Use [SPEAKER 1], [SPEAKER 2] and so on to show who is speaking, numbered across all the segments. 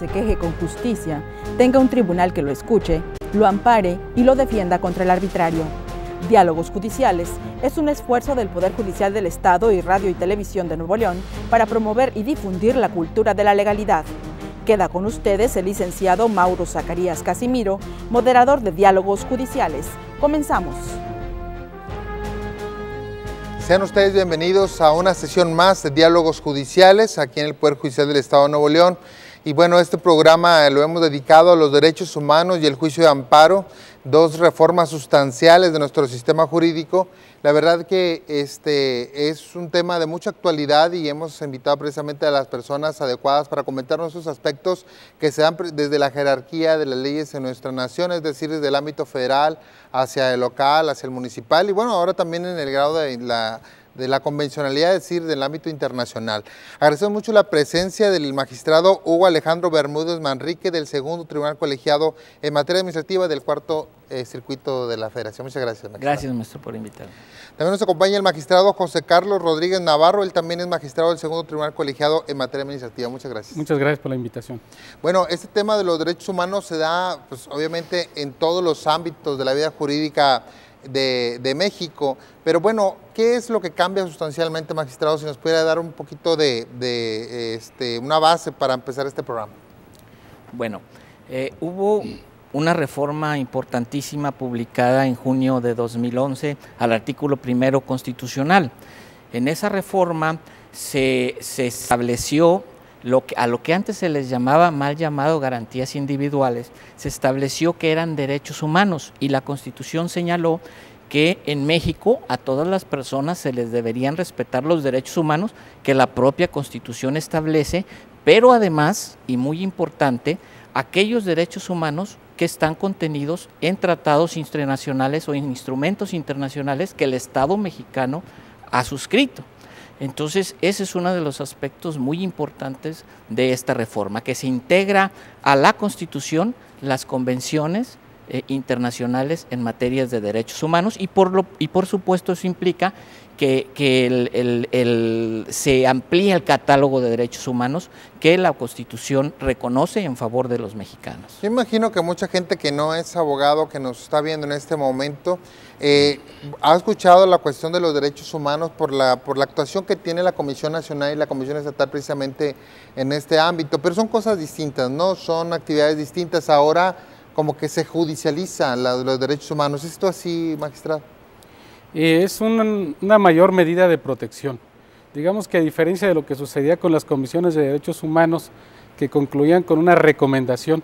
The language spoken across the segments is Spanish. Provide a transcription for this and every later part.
[SPEAKER 1] se queje con justicia, tenga un tribunal que lo escuche, lo ampare y lo defienda contra el arbitrario. Diálogos Judiciales es un esfuerzo del Poder Judicial del Estado y Radio y Televisión de Nuevo León para promover y difundir la cultura de la legalidad. Queda con ustedes el licenciado Mauro Zacarías Casimiro, moderador de Diálogos Judiciales. Comenzamos.
[SPEAKER 2] Sean ustedes bienvenidos a una sesión más de Diálogos Judiciales aquí en el Poder Judicial del Estado de Nuevo León. Y bueno, este programa lo hemos dedicado a los derechos humanos y el juicio de amparo, dos reformas sustanciales de nuestro sistema jurídico. La verdad que es un tema de mucha actualidad y hemos invitado precisamente a las personas adecuadas para comentarnos esos aspectos que se dan desde la jerarquía de las leyes en nuestra nación, es decir, desde el ámbito federal hacia el local, hacia el municipal y bueno, ahora también en el grado de la convencionalidad, es decir, del ámbito internacional. Agradecemos mucho la presencia del magistrado Hugo Alejandro Bermúdez Manrique del Segundo Tribunal Colegiado en materia administrativa del Cuarto Circuito de la Federación. Muchas gracias, magistrado.
[SPEAKER 3] Gracias, maestro, por invitarme.
[SPEAKER 2] También nos acompaña el magistrado José Carlos Rodríguez Navarro, él también es magistrado del Segundo Tribunal Colegiado en materia administrativa. Muchas gracias.
[SPEAKER 4] Muchas gracias por la invitación.
[SPEAKER 2] Bueno, este tema de los derechos humanos se da, pues, obviamente, en todos los ámbitos de la vida jurídica de México, pero bueno, ¿qué es lo que cambia sustancialmente, magistrado? Si nos pudiera dar un poquito de una base para empezar este programa.
[SPEAKER 3] Bueno, hubo una reforma importantísima publicada en junio de 2011 al artículo 1 constitucional. En esa reforma se estableció a lo que antes se les llamaba mal llamado garantías individuales, se estableció que eran derechos humanos y la Constitución señaló que en México a todas las personas se les deberían respetar los derechos humanos que la propia Constitución establece, pero además, y muy importante, aquellos derechos humanos que están contenidos en tratados internacionales o en instrumentos internacionales que el Estado mexicano ha suscrito. Entonces, ese es uno de los aspectos muy importantes de esta reforma, que se integra a la Constitución las convenciones internacionales en materias de derechos humanos y por supuesto eso implica que se amplía el catálogo de derechos humanos que la Constitución reconoce en favor de los mexicanos.
[SPEAKER 2] Yo imagino que mucha gente que no es abogado, que nos está viendo en este momento, ha escuchado la cuestión de los derechos humanos por la actuación que tiene la Comisión Nacional y la Comisión Estatal precisamente en este ámbito, pero son cosas distintas, ¿no? Son actividades distintas. Ahora como que se judicializan los derechos humanos. ¿Es esto así, magistrado?
[SPEAKER 4] Es una mayor medida de protección. Digamos que a diferencia de lo que sucedía con las comisiones de derechos humanos que concluían con una recomendación,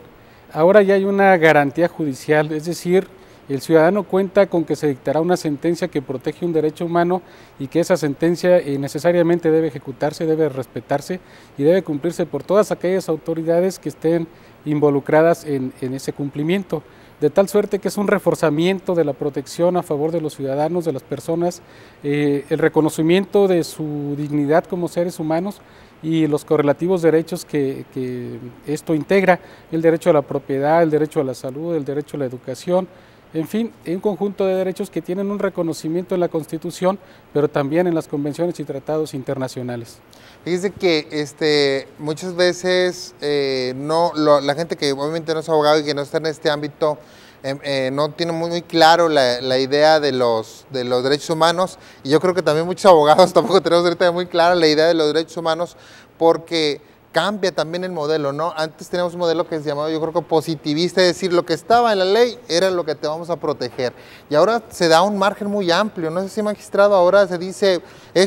[SPEAKER 4] ahora ya hay una garantía judicial, es decir, el ciudadano cuenta con que se dictará una sentencia que protege un derecho humano y que esa sentencia necesariamente debe ejecutarse, debe respetarse y debe cumplirse por todas aquellas autoridades que estén involucradas en ese cumplimiento, de tal suerte que es un reforzamiento de la protección a favor de los ciudadanos, de las personas, el reconocimiento de su dignidad como seres humanos y los correlativos derechos que esto integra, el derecho a la propiedad, el derecho a la salud, el derecho a la educación, en fin, un conjunto de derechos que tienen un reconocimiento en la Constitución, pero también en las convenciones y tratados internacionales.
[SPEAKER 2] Fíjese que muchas veces la gente que obviamente no es abogado y que no está en este ámbito no tiene muy claro la idea de los derechos humanos, y yo creo que también muchos abogados tampoco tenemos ahorita muy clara la idea de los derechos humanos porque cambia también el modelo, ¿no? Antes teníamos un modelo que se llamaba, yo creo que positivista, es decir, lo que estaba en la ley era lo que te vamos a proteger. Y ahora se da un margen muy amplio, no sé si, magistrado, ahora se dice,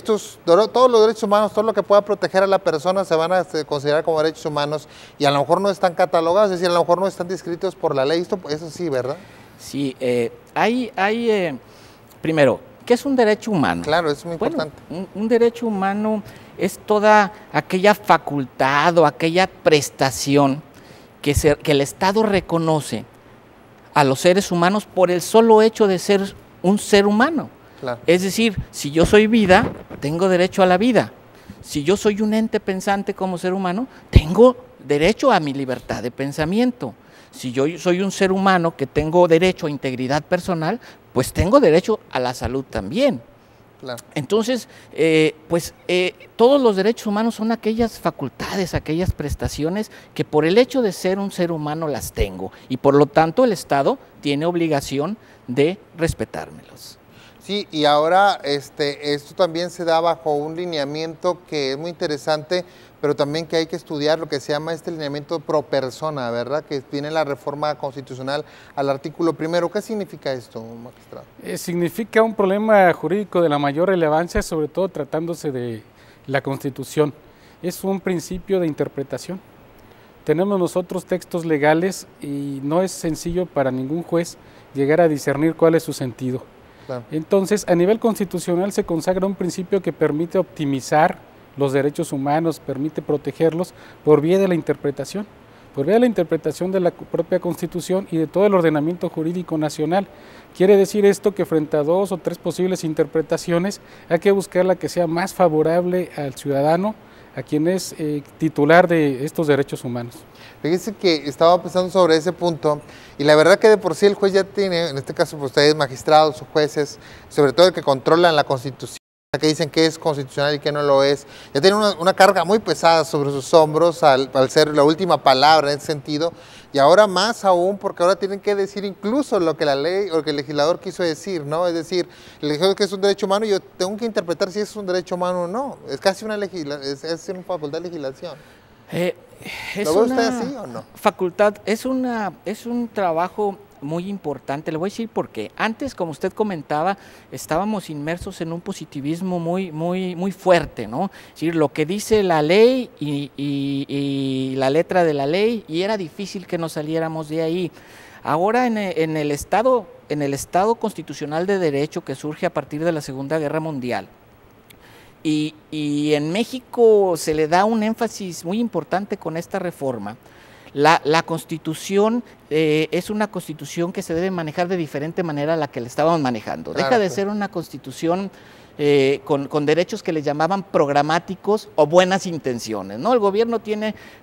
[SPEAKER 2] todos los derechos humanos, todo lo que pueda proteger a la persona se van a considerar como derechos humanos y a lo mejor no están catalogados, es decir, a lo mejor no están descritos por la ley, eso sí, ¿verdad?
[SPEAKER 3] Sí, primero, ¿qué es un derecho humano?
[SPEAKER 2] Claro, es muy importante.
[SPEAKER 3] Un derecho humano es toda aquella facultad o aquella prestación que el Estado reconoce a los seres humanos por el solo hecho de ser un ser humano. Claro. Es decir, si yo soy vida, tengo derecho a la vida. Si yo soy un ente pensante como ser humano, tengo derecho a mi libertad de pensamiento. Si yo soy un ser humano que tengo derecho a integridad personal, pues tengo derecho a la salud también.
[SPEAKER 2] Claro.
[SPEAKER 3] Entonces, todos los derechos humanos son aquellas facultades, aquellas prestaciones que por el hecho de ser un ser humano las tengo y por lo tanto el Estado tiene obligación de respetármelos.
[SPEAKER 2] Sí, y ahora esto también se da bajo un lineamiento que es muy interesante, pero también que hay que estudiar lo que se llama lineamiento pro persona, ¿verdad? Que viene la reforma constitucional al artículo 1. ¿Qué significa esto, magistrado?
[SPEAKER 4] Significa un problema jurídico de la mayor relevancia, sobre todo tratándose de la Constitución. Es un principio de interpretación. Tenemos nosotros textos legales y no es sencillo para ningún juez llegar a discernir cuál es su sentido.
[SPEAKER 2] Claro.
[SPEAKER 4] Entonces, a nivel constitucional se consagra un principio que permite optimizar los derechos humanos, permite protegerlos por vía de la interpretación, de la propia Constitución y de todo el ordenamiento jurídico nacional. Quiere decir esto que frente a 2 o 3 posibles interpretaciones hay que buscar la que sea más favorable al ciudadano, a quien es titular de estos derechos humanos.
[SPEAKER 2] Fíjese que estaba pensando sobre ese punto y la verdad que de por sí el juez ya tiene, en este caso pues, ustedes magistrados o jueces, sobre todo el que controlan la Constitución, que dicen que es constitucional y que no lo es, ya tienen una carga muy pesada sobre sus hombros al ser la última palabra en ese sentido, y ahora más aún porque ahora tienen que decir incluso lo que la ley o que el legislador quiso decir, ¿no? Es decir, el legislador que es un derecho humano, yo tengo que interpretar si es un derecho humano o no, es casi una facultad de legislación. ¿Lo ve usted así o no?
[SPEAKER 3] Facultad, es un trabajo muy importante, le voy a decir por qué. Antes, como usted comentaba, estábamos inmersos en un positivismo muy fuerte, ¿no? Es decir, lo que dice la ley y la letra de la ley, y era difícil que nos saliéramos de ahí. Ahora en el Estado constitucional de derecho que surge a partir de la Segunda Guerra Mundial, y en México se le da un énfasis muy importante con esta reforma. La Constitución es una Constitución que se debe manejar de diferente manera a la que la estábamos manejando.
[SPEAKER 2] Claro,
[SPEAKER 3] Deja de ser una Constitución con derechos que le llamaban programáticos o buenas intenciones, ¿no? El gobierno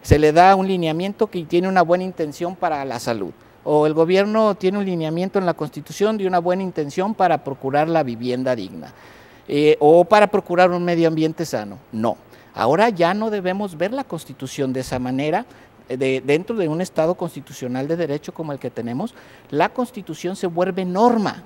[SPEAKER 3] se le da un lineamiento que tiene una buena intención para la salud, o el gobierno tiene un lineamiento en la Constitución de una buena intención para procurar la vivienda digna, o para procurar un medio ambiente sano. No, ahora ya no debemos ver la Constitución de esa manera. Dentro de un Estado constitucional de derecho como el que tenemos, la Constitución se vuelve norma,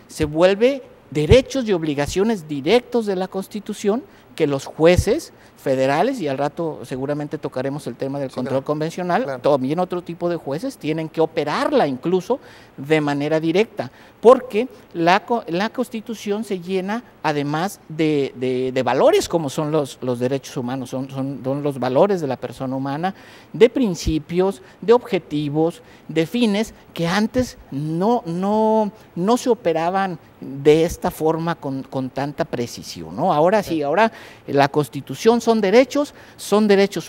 [SPEAKER 3] se vuelve derechos y obligaciones directos de la Constitución que los jueces federales, y al rato seguramente tocaremos el tema del control convencional, también otro tipo de jueces tienen que operarla incluso de manera directa, porque la Constitución se llena además de valores como son los derechos humanos, son los valores de la persona humana, de principios, de objetivos, de fines que antes no se operaban de esta forma con tanta precisión, ¿no? Ahora sí, ahora la Constitución son derechos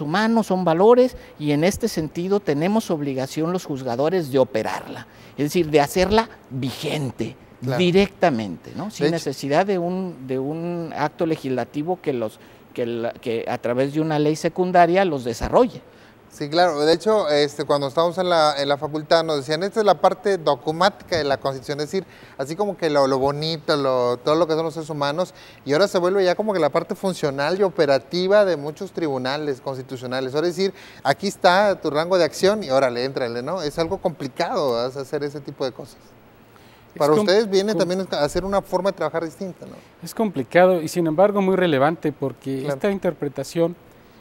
[SPEAKER 3] humanos, son valores, y en este sentido tenemos obligación los juzgadores de operarla, es decir, de hacerla vigente, directamente, ¿no? Sin necesidad de un acto legislativo que a través de una ley secundaria los desarrolle.
[SPEAKER 2] Sí, claro. De hecho, cuando estábamos en la facultad nos decían, esta es la parte dogmática de la Constitución, es decir, así como que lo bonito, todo lo que son los seres humanos, y ahora se vuelve ya como que la parte funcional y operativa de muchos tribunales constitucionales. Ahora es decir, aquí está tu rango de acción y órale, éntrale, ¿no? Es algo complicado hacer ese tipo de cosas. Para ustedes viene también a ser una forma de trabajar distinta, ¿no?
[SPEAKER 4] Es complicado y sin embargo muy relevante porque esta interpretación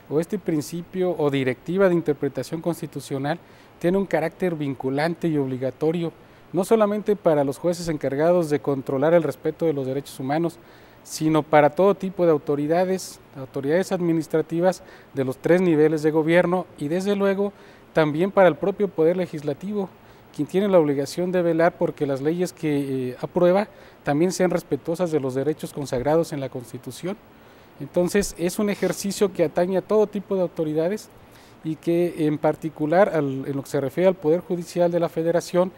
[SPEAKER 4] o este principio o directiva de interpretación constitucional tiene un carácter vinculante y obligatorio, no solamente para los jueces encargados de controlar el respeto de los derechos humanos, sino para todo tipo de autoridades administrativas de los 3 niveles de gobierno y desde luego también para el propio Poder Legislativo, quien tiene la obligación de velar porque las leyes que aprueba también sean respetuosas de los derechos consagrados en la Constitución. Entonces es un ejercicio que atañe a todo tipo de autoridades y que en particular en lo que se refiere al Poder Judicial de la Federación,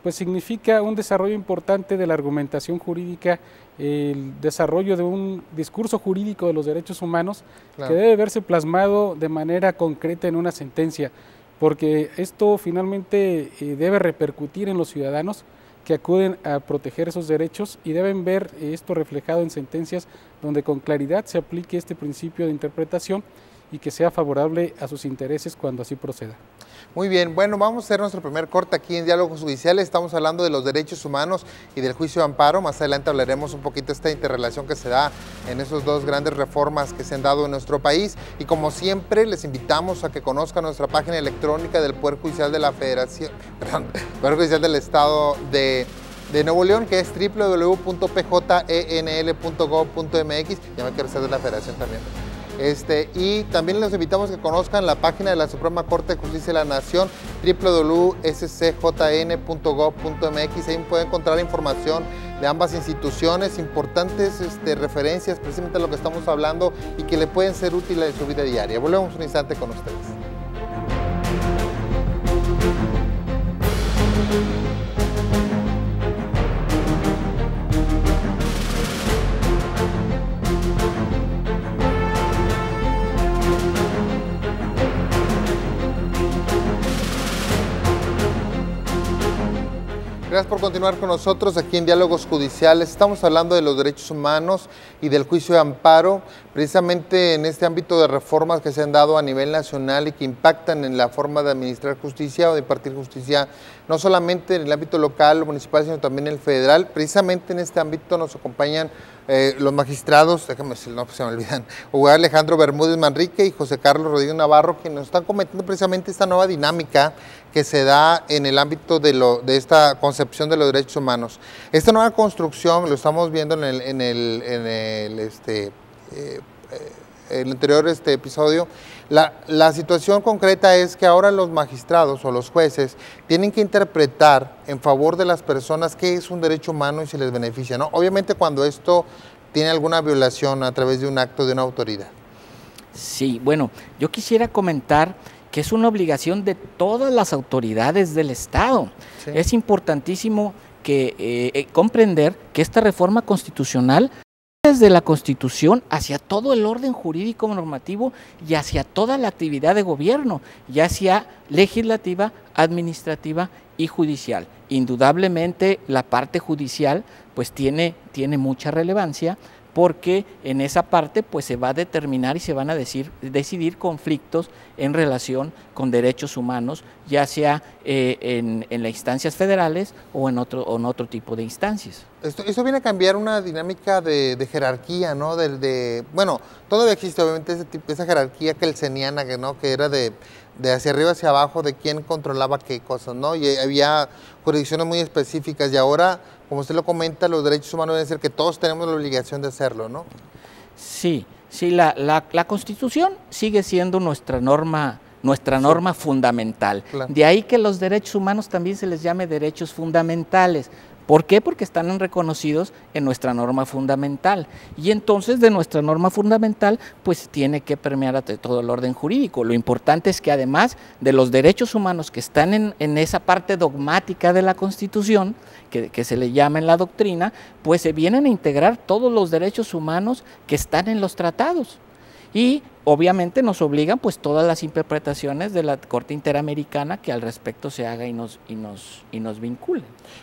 [SPEAKER 4] pues significa un desarrollo importante de la argumentación jurídica, el desarrollo de un discurso jurídico de los derechos humanos que debe verse plasmado de manera concreta en una sentencia, porque esto finalmente debe repercutir en los ciudadanos que acuden a proteger esos derechos y deben ver esto reflejado en sentencias donde con claridad se aplique este principio de interpretación y que sea favorable a sus intereses cuando así proceda.
[SPEAKER 2] Muy bien, bueno, vamos a hacer nuestro primer corte aquí en Diálogos Judiciales. Estamos hablando de los derechos humanos y del juicio de amparo. Más adelante hablaremos un poquito de esta interrelación que se da en esas dos grandes reformas que se han dado en nuestro país. Y como siempre, les invitamos a que conozcan nuestra página electrónica del Poder Judicial de la Federación, perdón, Poder Judicial del Estado de Nuevo León, que es www.pjenl.gov.mx. Ya me quiero hacer de la Federación también. Y también los invitamos a que conozcan la página de la Suprema Corte de Justicia de la Nación, www.scjn.gov.mx. Ahí pueden encontrar información de ambas instituciones, importantes referencias precisamente a lo que estamos hablando y que le pueden ser útiles en su vida diaria. Volvemos un instante con ustedes. Gracias por continuar con nosotros aquí en Diálogos Judiciales. Estamos hablando de los derechos humanos y del juicio de amparo, precisamente en este ámbito de reformas que se han dado a nivel nacional y que impactan en la forma de administrar justicia o de impartir justicia, no solamente en el ámbito local o municipal, sino también en el federal. Precisamente en este ámbito nos acompañan los magistrados, déjame decir, no, pues se me olvidan, Hugo Alejandro Bermúdez Manrique y José Carlos Rodríguez Navarro, que nos están comentando precisamente esta nueva dinámica que se da en el ámbito de esta concepción de los derechos humanos. Esta nueva construcción, lo estamos viendo en el anterior episodio, la situación concreta es que ahora los magistrados o los jueces tienen que interpretar en favor de las personas qué es un derecho humano y si les beneficia, ¿no? Obviamente cuando esto tiene alguna violación a través de un acto de una autoridad.
[SPEAKER 3] Sí, bueno, yo quisiera comentar que es una obligación de todas las autoridades del Estado. Sí. Es importantísimo que comprender que esta reforma constitucional desde la Constitución hacia todo el orden jurídico normativo y hacia toda la actividad de gobierno, ya sea legislativa, administrativa y judicial. Indudablemente la parte judicial pues tiene mucha relevancia, porque en esa parte pues se va a determinar y se van a decidir conflictos en relación con derechos humanos, ya sea en las instancias federales o en otro tipo de instancias.
[SPEAKER 2] Esto viene a cambiar una dinámica de jerarquía, ¿no? Bueno, todavía existe obviamente esa jerarquía kelseniana, ¿no? Que era de hacia arriba hacia abajo, de quién controlaba qué cosas, ¿no? Y había jurisdicciones muy específicas y ahora, como usted lo comenta, los derechos humanos deben ser que todos tenemos la obligación de hacerlo, ¿no?
[SPEAKER 3] Sí, la Constitución sigue siendo nuestra norma fundamental. Claro. De ahí que los derechos humanos también se les llame derechos fundamentales. ¿Por qué? Porque están reconocidos en nuestra norma fundamental. Y entonces de nuestra norma fundamental, pues tiene que permear todo el orden jurídico. Lo importante es que además de los derechos humanos que están en esa parte dogmática de la Constitución, que se le llama en la doctrina, pues se vienen a integrar todos los derechos humanos que están en los tratados. Y obviamente nos obligan pues todas las interpretaciones de la Corte Interamericana que al respecto se haga y nos vinculen.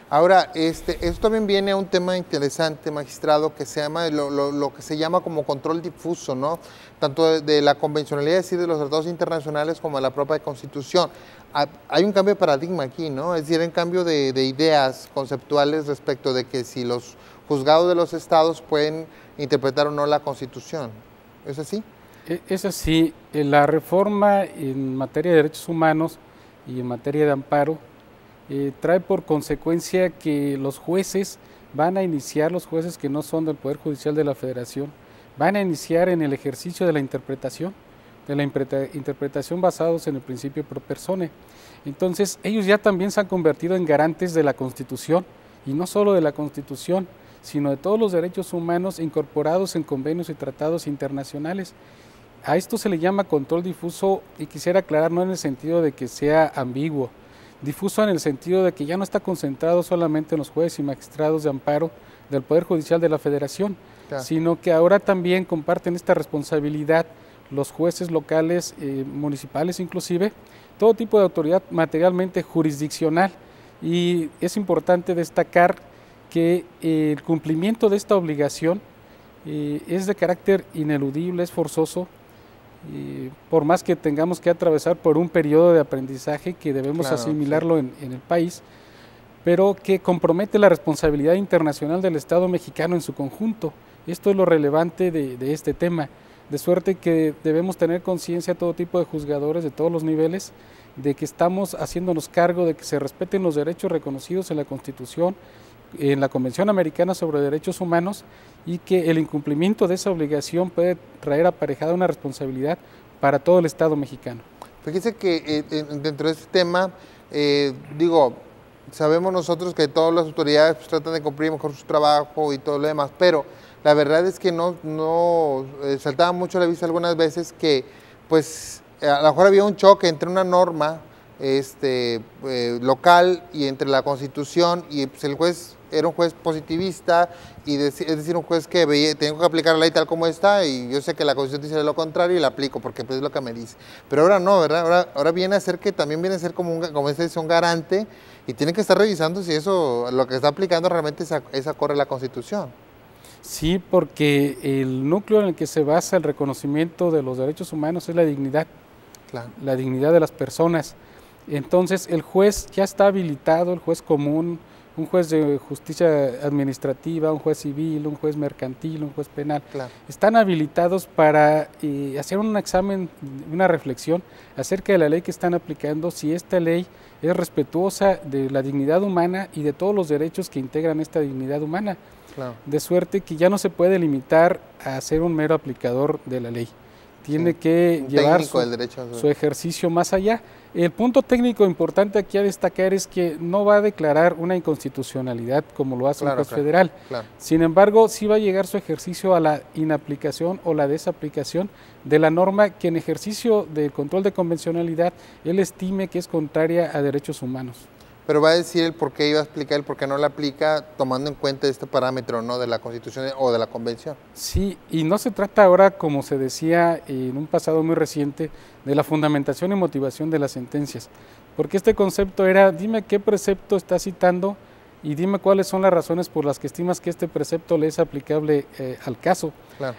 [SPEAKER 2] Ahora, esto también viene a un tema interesante, magistrado, que se llama lo que se llama como control difuso, ¿no? Tanto de la convencionalidad, es decir, de los tratados internacionales como de la propia Constitución. Hay un cambio de paradigma aquí, ¿no? Es decir, hay un cambio de ideas conceptuales respecto de que si los juzgados de los estados pueden interpretar o no la Constitución. ¿Es así?
[SPEAKER 4] Es así. La reforma en materia de derechos humanos y en materia de amparo trae por consecuencia que los jueces los jueces que no son del Poder Judicial de la Federación, van a iniciar en el ejercicio de la interpretación basados en el principio pro persone. Entonces, ellos ya también se han convertido en garantes de la Constitución, y no solo de la Constitución, sino de todos los derechos humanos incorporados en convenios y tratados internacionales. A esto se le llama control difuso, y quisiera aclarar, no en el sentido de que sea ambiguo, difuso en el sentido de que ya no está concentrado solamente en los jueces y magistrados de amparo del Poder Judicial de la Federación, claro, sino que ahora también comparten esta responsabilidad los jueces locales, municipales inclusive, todo tipo de autoridad materialmente jurisdiccional y es importante destacar que el cumplimiento de esta obligación es de carácter ineludible, es forzoso, por más que tengamos que atravesar por un periodo de aprendizaje que debemos asimilarlo en el país, pero que compromete la responsabilidad internacional del Estado mexicano en su conjunto. Esto es lo relevante de este tema, de suerte que debemos tener conciencia todo tipo de juzgadores de todos los niveles, de que estamos haciéndonos cargo de que se respeten los derechos reconocidos en la Constitución, en la Convención Americana sobre Derechos Humanos, y que el incumplimiento de esa obligación puede traer aparejada una responsabilidad para todo el Estado mexicano.
[SPEAKER 2] Fíjese que dentro de este tema, sabemos nosotros que todas las autoridades pues, tratan de cumplir mejor su trabajo y todo lo demás, pero la verdad es que no saltaba mucho a la vista algunas veces que pues a lo mejor había un choque entre una norma local y entre la Constitución, y pues el juez era un juez positivista, es decir, un juez que tengo que aplicar la ley tal como está, y yo sé que la Constitución dice lo contrario y la aplico porque pues, es lo que me dice. Pero ahora no, ¿verdad? Ahora viene a ser que también viene a ser como un garante, y tiene que estar revisando si eso, lo que está aplicando realmente es acorde a la Constitución.
[SPEAKER 4] Sí, porque el núcleo en el que se basa el reconocimiento de los derechos humanos es la dignidad, la dignidad de las personas. Entonces el juez ya está habilitado, el juez común, un juez de justicia administrativa, un juez civil, un juez mercantil, un juez penal, están habilitados para hacer un examen, una reflexión acerca de la ley que están aplicando, si esta ley es respetuosa de la dignidad humana y de todos los derechos que integran esta dignidad humana, de suerte que ya no se puede limitar a ser un mero aplicador de la ley. Tiene que llevar su ejercicio más allá. El punto técnico importante aquí a destacar es que no va a declarar una inconstitucionalidad como lo hace un juez federal. Sin embargo, sí va a llegar su ejercicio a la inaplicación o la desaplicación de la norma que en ejercicio del control de convencionalidad él estime que es contraria a derechos humanos.
[SPEAKER 2] Pero va a decir el por qué, iba a explicar el por qué no la aplica tomando en cuenta este parámetro, ¿no?, de la Constitución o de la Convención.
[SPEAKER 4] Sí, y no se trata ahora, como se decía en un pasado muy reciente, de la fundamentación y motivación de las sentencias, porque este concepto era, dime qué precepto estás citando y dime cuáles son las razones por las que estimas que este precepto le es aplicable al caso.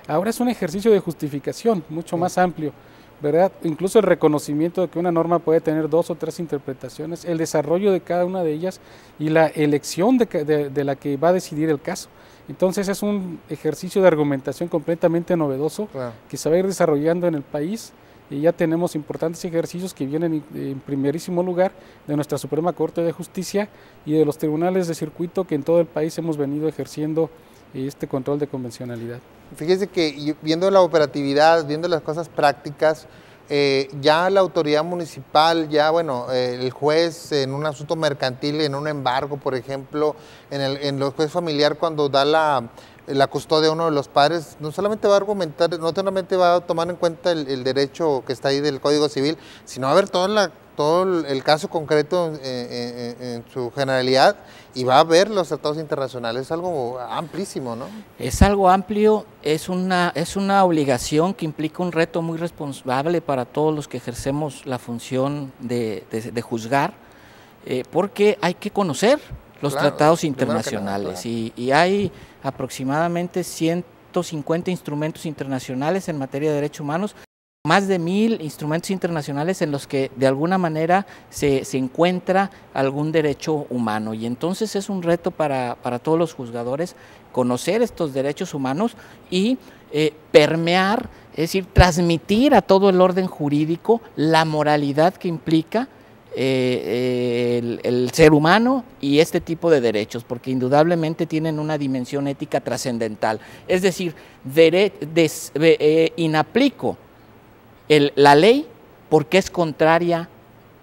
[SPEAKER 4] Ahora es un ejercicio de justificación mucho más amplio, ¿verdad? Incluso el reconocimiento de que una norma puede tener 2 o 3 interpretaciones, el desarrollo de cada una de ellas y la elección de la que va a decidir el caso. Entonces es un ejercicio de argumentación completamente novedoso que se va a ir desarrollando en el país, y ya tenemos importantes ejercicios que vienen en primerísimo lugar de nuestra Suprema Corte de Justicia y de los tribunales de circuito que en todo el país hemos venido ejerciendo este control de convencionalidad.
[SPEAKER 2] Fíjese que viendo la operatividad, viendo las cosas prácticas, ya la autoridad municipal, el juez en un asunto mercantil, en un embargo, por ejemplo, en el juez familiar cuando da la custodia a uno de los padres, no solamente va a argumentar, no solamente va a tomar en cuenta el derecho que está ahí del Código Civil, sino va a ver todo el caso concreto en su generalidad, y va a ver los tratados internacionales. Es algo amplísimo, ¿no? Es
[SPEAKER 3] algo amplio, es una obligación que implica un reto muy responsable para todos los que ejercemos la función de juzgar, porque hay que conocer los tratados internacionales, y hay aproximadamente 150 instrumentos internacionales en materia de derechos humanos, más de 1000 instrumentos internacionales en los que de alguna manera se encuentra algún derecho humano, y entonces es un reto para todos los juzgadores conocer estos derechos humanos y permear, es decir, transmitir a todo el orden jurídico la moralidad que implica el ser humano y este tipo de derechos, porque indudablemente tienen una dimensión ética trascendental. Es decir, inaplico la ley porque es contraria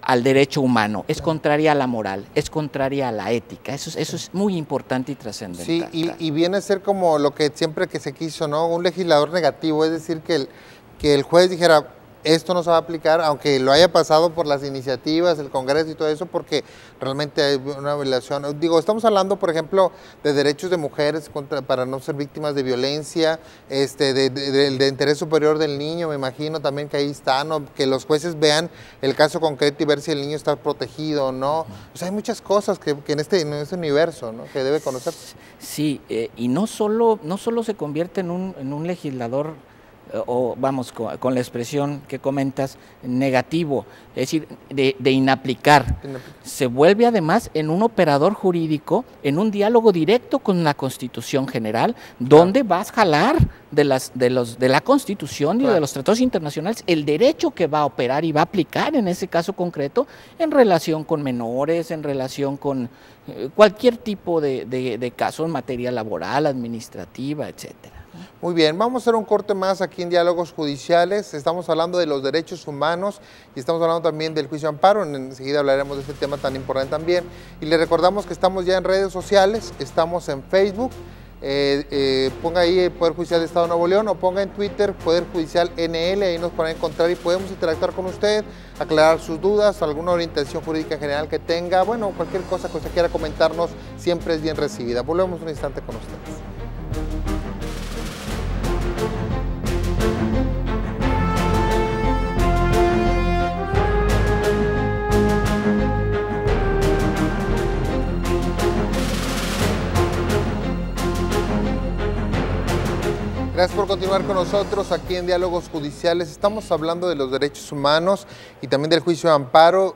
[SPEAKER 3] al derecho humano, es contraria a la moral, es contraria a la ética. Eso es muy importante y trascendental.
[SPEAKER 2] Sí, y viene a ser como lo que siempre que se quiso, ¿no?, un legislador negativo, es decir, que el juez dijera, esto no se va a aplicar, aunque lo haya pasado por las iniciativas, el Congreso y todo eso, porque realmente hay una violación. Digo, estamos hablando, por ejemplo, de derechos de mujeres para no ser víctimas de violencia, de interés superior del niño, me imagino también que ahí está, ¿no? Que los jueces vean el caso concreto y ver si el niño está protegido o no. O sea, hay muchas cosas que en este universo, ¿no?, que debe conocerse.
[SPEAKER 3] Sí, y no solo se convierte en un legislador, o vamos, con la expresión que comentas, negativo, es decir, de inaplicar. Se vuelve además en un operador jurídico, en un diálogo directo con la Constitución General, donde vas a jalar de la Constitución y de los tratados internacionales el derecho que va a operar y va a aplicar en ese caso concreto en relación con menores, en relación con cualquier tipo de caso en materia laboral, administrativa, etcétera.
[SPEAKER 2] Muy bien, vamos a hacer un corte más aquí en Diálogos Judiciales. Estamos hablando de los derechos humanos y estamos hablando también del juicio de amparo. Enseguida hablaremos de este tema tan importante también. Y le recordamos que estamos ya en redes sociales, estamos en Facebook. Ponga ahí el Poder Judicial del Estado de Nuevo León o ponga en Twitter Poder Judicial NL, ahí nos podrán encontrar y podemos interactuar con usted, aclarar sus dudas, alguna orientación jurídica general que tenga, bueno, cualquier cosa que usted quiera comentarnos siempre es bien recibida. Volvemos un instante con ustedes. Gracias por continuar con nosotros aquí en Diálogos Judiciales. Estamos hablando de los derechos humanos y también del juicio de amparo.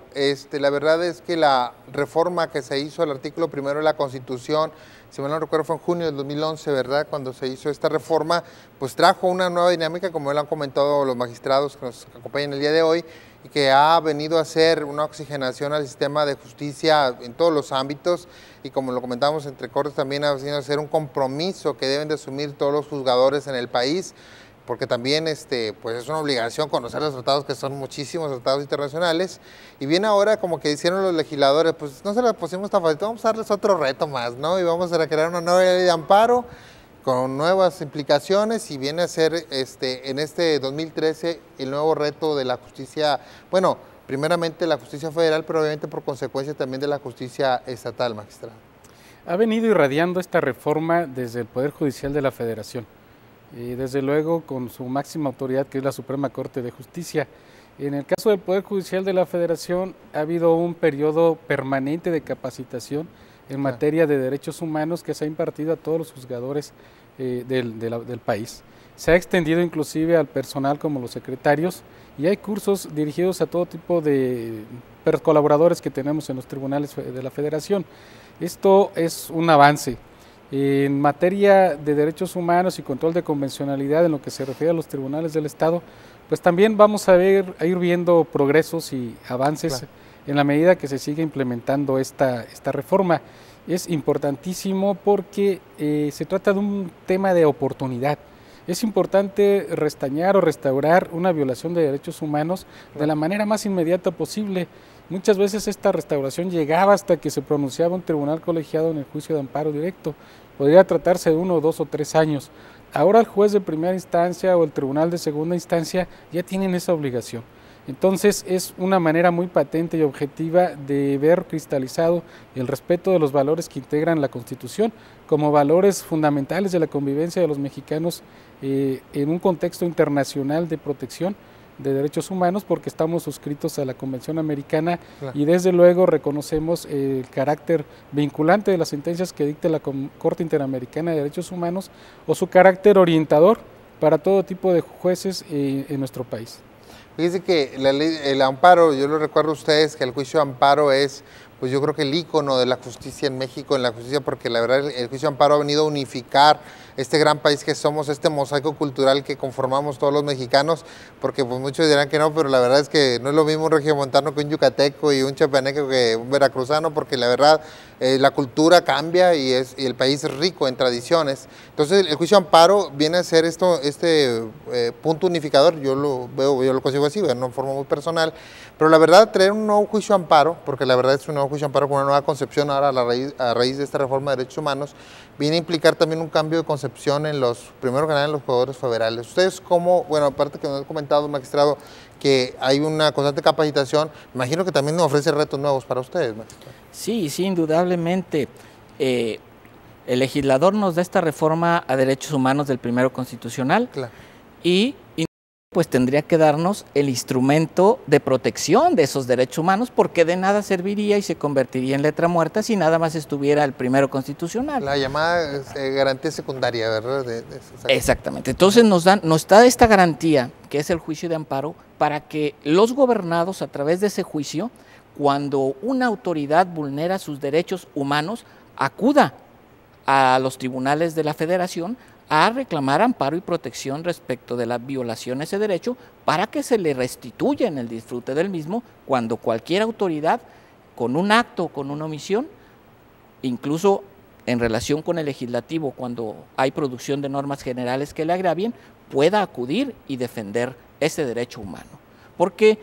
[SPEAKER 2] La verdad es que la reforma que se hizo al artículo 1 de la Constitución, si mal no recuerdo fue en junio del 2011, ¿verdad?, cuando se hizo esta reforma, pues trajo una nueva dinámica, como lo han comentado los magistrados que nos acompañan el día de hoy, y que ha venido a hacer una oxigenación al sistema de justicia en todos los ámbitos, y como lo comentamos entre cortes, también ha venido a ser un compromiso que deben de asumir todos los juzgadores en el país, porque también pues es una obligación conocer los tratados, que son muchísimos tratados internacionales, y bien ahora como que hicieron los legisladores, pues no se las pusimos tan fácil, vamos a darles otro reto más, ¿no? Y vamos a crear una nueva ley de amparo con nuevas implicaciones, y viene a ser en este 2013 el nuevo reto de la justicia, bueno, primeramente la justicia federal, pero obviamente por consecuencia también de la justicia estatal, magistrado.
[SPEAKER 4] Ha venido irradiando esta reforma desde el Poder Judicial de la Federación, y desde luego con su máxima autoridad, que es la Suprema Corte de Justicia. En el caso del Poder Judicial de la Federación ha habido un periodo permanente de capacitación en materia de derechos humanos que se ha impartido a todos los juzgadores del país. Se ha extendido inclusive al personal como los secretarios, y hay cursos dirigidos a todo tipo de colaboradores que tenemos en los tribunales de la Federación. Esto es un avance. En materia de derechos humanos y control de convencionalidad en lo que se refiere a los tribunales del Estado, pues también vamos a ir viendo progresos y avances en la medida que se siga implementando esta reforma. Es importantísimo porque se trata de un tema de oportunidad. Es importante restañar o restaurar una violación de derechos humanos de la manera más inmediata posible. Muchas veces esta restauración llegaba hasta que se pronunciaba un tribunal colegiado en el juicio de amparo directo. Podría tratarse de 1, 2 o 3 años. Ahora el juez de primera instancia o el tribunal de segunda instancia ya tienen esa obligación. Entonces es una manera muy patente y objetiva de ver cristalizado el respeto de los valores que integran la Constitución como valores fundamentales de la convivencia de los mexicanos en un contexto internacional de protección de derechos humanos, porque estamos suscritos a la Convención Americana y desde luego reconocemos el carácter vinculante de las sentencias que dicte la Corte Interamericana de Derechos Humanos o su carácter orientador para todo tipo de jueces en nuestro país.
[SPEAKER 2] Fíjense que la ley, el amparo, yo lo recuerdo a ustedes que el juicio de amparo es, pues yo creo que el ícono de la justicia en México, en la justicia, porque la verdad el juicio de amparo ha venido a unificar este gran país que somos, este mosaico cultural que conformamos todos los mexicanos, porque pues muchos dirán que no, pero la verdad es que no es lo mismo un regiomontano que un yucateco y un chiapaneco que un veracruzano, porque la verdad la cultura cambia y el país es rico en tradiciones. Entonces el juicio de amparo viene a ser este punto unificador, yo lo consigo así, de una forma muy personal, pero la verdad traer un nuevo juicio de amparo, porque la verdad es un nuevo juicio de amparo con una nueva concepción ahora a raíz de esta reforma de derechos humanos, viene a implicar también un cambio de concepción en primero que nada en los jugadores federales. Ustedes cómo, bueno, aparte que nos han comentado, magistrado, que hay una constante capacitación, imagino que también ofrece retos nuevos para ustedes, magistrado.
[SPEAKER 3] Sí, sí, indudablemente. El legislador nos da esta reforma a derechos humanos del primero constitucional,
[SPEAKER 2] Claro.
[SPEAKER 3] y pues tendría que darnos el instrumento de protección de esos derechos humanos, porque de nada serviría y se convertiría en letra muerta si nada más estuviera el primero constitucional.
[SPEAKER 2] La llamada garantía secundaria, ¿verdad?
[SPEAKER 3] Exactamente. Entonces nos da esta garantía, que es el juicio de amparo, para que los gobernados, a través de ese juicio, cuando una autoridad vulnera sus derechos humanos, acuda a los tribunales de la Federación a reclamar amparo y protección respecto de la violación a ese derecho, para que se le restituya en el disfrute del mismo cuando cualquier autoridad, con un acto o con una omisión, incluso en relación con el legislativo, cuando hay producción de normas generales que le agravien, pueda acudir y defender ese derecho humano. Porque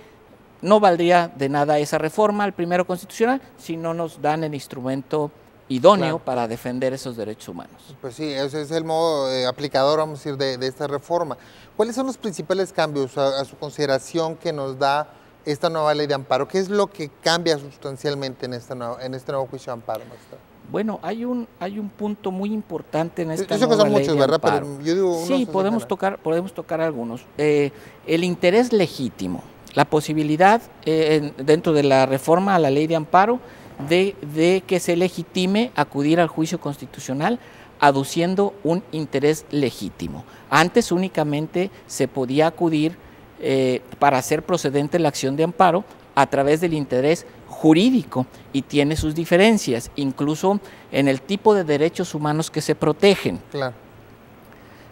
[SPEAKER 3] no valdría de nada esa reforma al primero constitucional si no nos dan el instrumento idóneo, claro, para defender esos derechos humanos.
[SPEAKER 2] Pues sí, ese es el modo aplicador, vamos a decir, de esta reforma. ¿Cuáles son los principales cambios a su consideración que nos da esta nueva ley de amparo? ¿Qué es lo que cambia sustancialmente en este nuevo juicio de amparo, maestro?
[SPEAKER 3] Bueno, hay un punto muy importante en esta
[SPEAKER 2] nueva ley. Yo sé que son muchos, ¿verdad? Pero yo digo unos,
[SPEAKER 3] sí, podemos tocar algunos. El interés legítimo, la posibilidad dentro de la reforma a la ley de amparo de que se legitime acudir al juicio constitucional aduciendo un interés legítimo. Antes únicamente se podía acudir para hacer procedente la acción de amparo a través del interés jurídico, y tiene sus diferencias, incluso en el tipo de derechos humanos que se protegen.
[SPEAKER 2] Claro.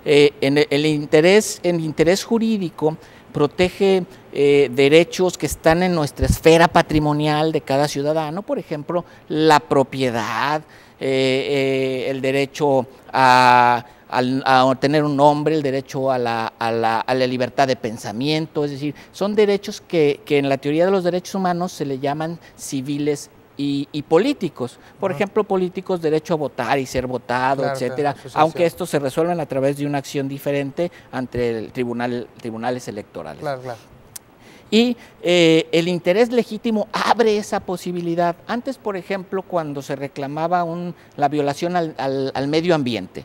[SPEAKER 3] El interés jurídico protege derechos que están en nuestra esfera patrimonial de cada ciudadano, por ejemplo, la propiedad, el derecho a tener un nombre, el derecho a la libertad de pensamiento, es decir, son derechos que en la teoría de los derechos humanos se le llaman civiles y políticos. Por ejemplo, políticos, derecho a votar y ser votado, claro, etcétera, claro, aunque estos se resuelven a través de una acción diferente ante el tribunales electorales.
[SPEAKER 2] Claro, claro.
[SPEAKER 3] Y el interés legítimo abre esa posibilidad. Antes, por ejemplo, cuando se reclamaba la violación al medio ambiente,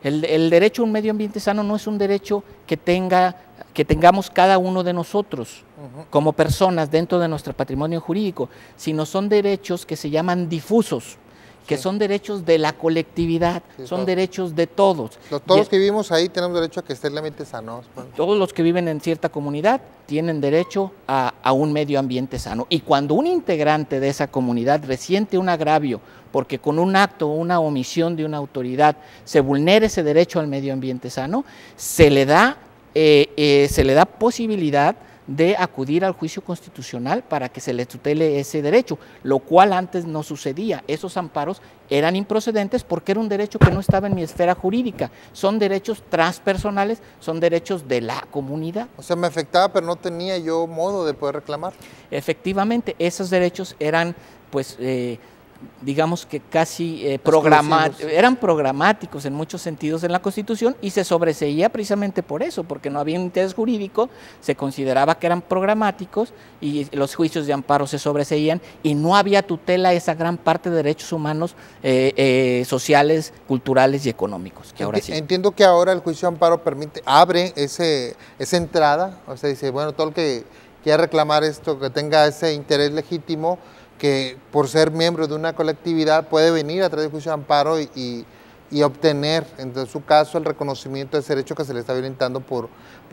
[SPEAKER 3] el derecho a un medio ambiente sano no es un derecho que tengamos cada uno de nosotros como personas dentro de nuestro patrimonio jurídico, sino son derechos que se llaman difusos, que son derechos de la colectividad, son derechos de todos.
[SPEAKER 2] Todos los que vivimos ahí tenemos derecho a que esté el ambiente sano.
[SPEAKER 3] Todos los que viven en cierta comunidad tienen derecho a un medio ambiente sano. Y cuando un integrante de esa comunidad resiente un agravio porque con un acto o una omisión de una autoridad se vulnere ese derecho al medio ambiente sano, se le da posibilidad de acudir al juicio constitucional para que se le tutele ese derecho, lo cual antes no sucedía. Esos amparos eran improcedentes porque era un derecho que no estaba en mi esfera jurídica. Son derechos transpersonales, son derechos de la comunidad.
[SPEAKER 2] O sea, me afectaba, pero no tenía yo modo de poder reclamar.
[SPEAKER 3] Efectivamente, esos derechos eran, pues, digamos que casi eran programáticos en muchos sentidos en la Constitución, y se sobreseía precisamente por eso, porque no había un interés jurídico, se consideraba que eran programáticos y los juicios de amparo se sobreseían y no había tutela a esa gran parte de derechos humanos sociales, culturales y económicos, que ahora sí.
[SPEAKER 2] Entiendo que ahora el juicio de amparo abre esa entrada, o sea, dice, bueno, todo el que quiera reclamar esto, que tenga ese interés legítimo, que por ser miembro de una colectividad puede venir a través del juicio de amparo y obtener, en su caso, el reconocimiento de ese derecho que se le está violentando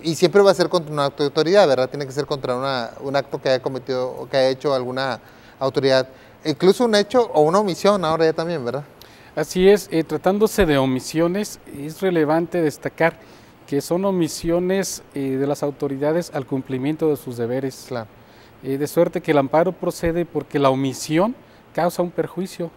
[SPEAKER 2] y siempre va a ser contra un acto de autoridad, ¿verdad? Tiene que ser contra un acto que haya cometido o que haya hecho alguna autoridad, incluso un hecho o una omisión ahora ya también, ¿verdad?
[SPEAKER 4] Así es, tratándose de omisiones, es relevante destacar que son omisiones de las autoridades al cumplimiento de sus deberes.
[SPEAKER 2] Claro.
[SPEAKER 4] De suerte que el amparo procede porque la omisión causa un perjuicio.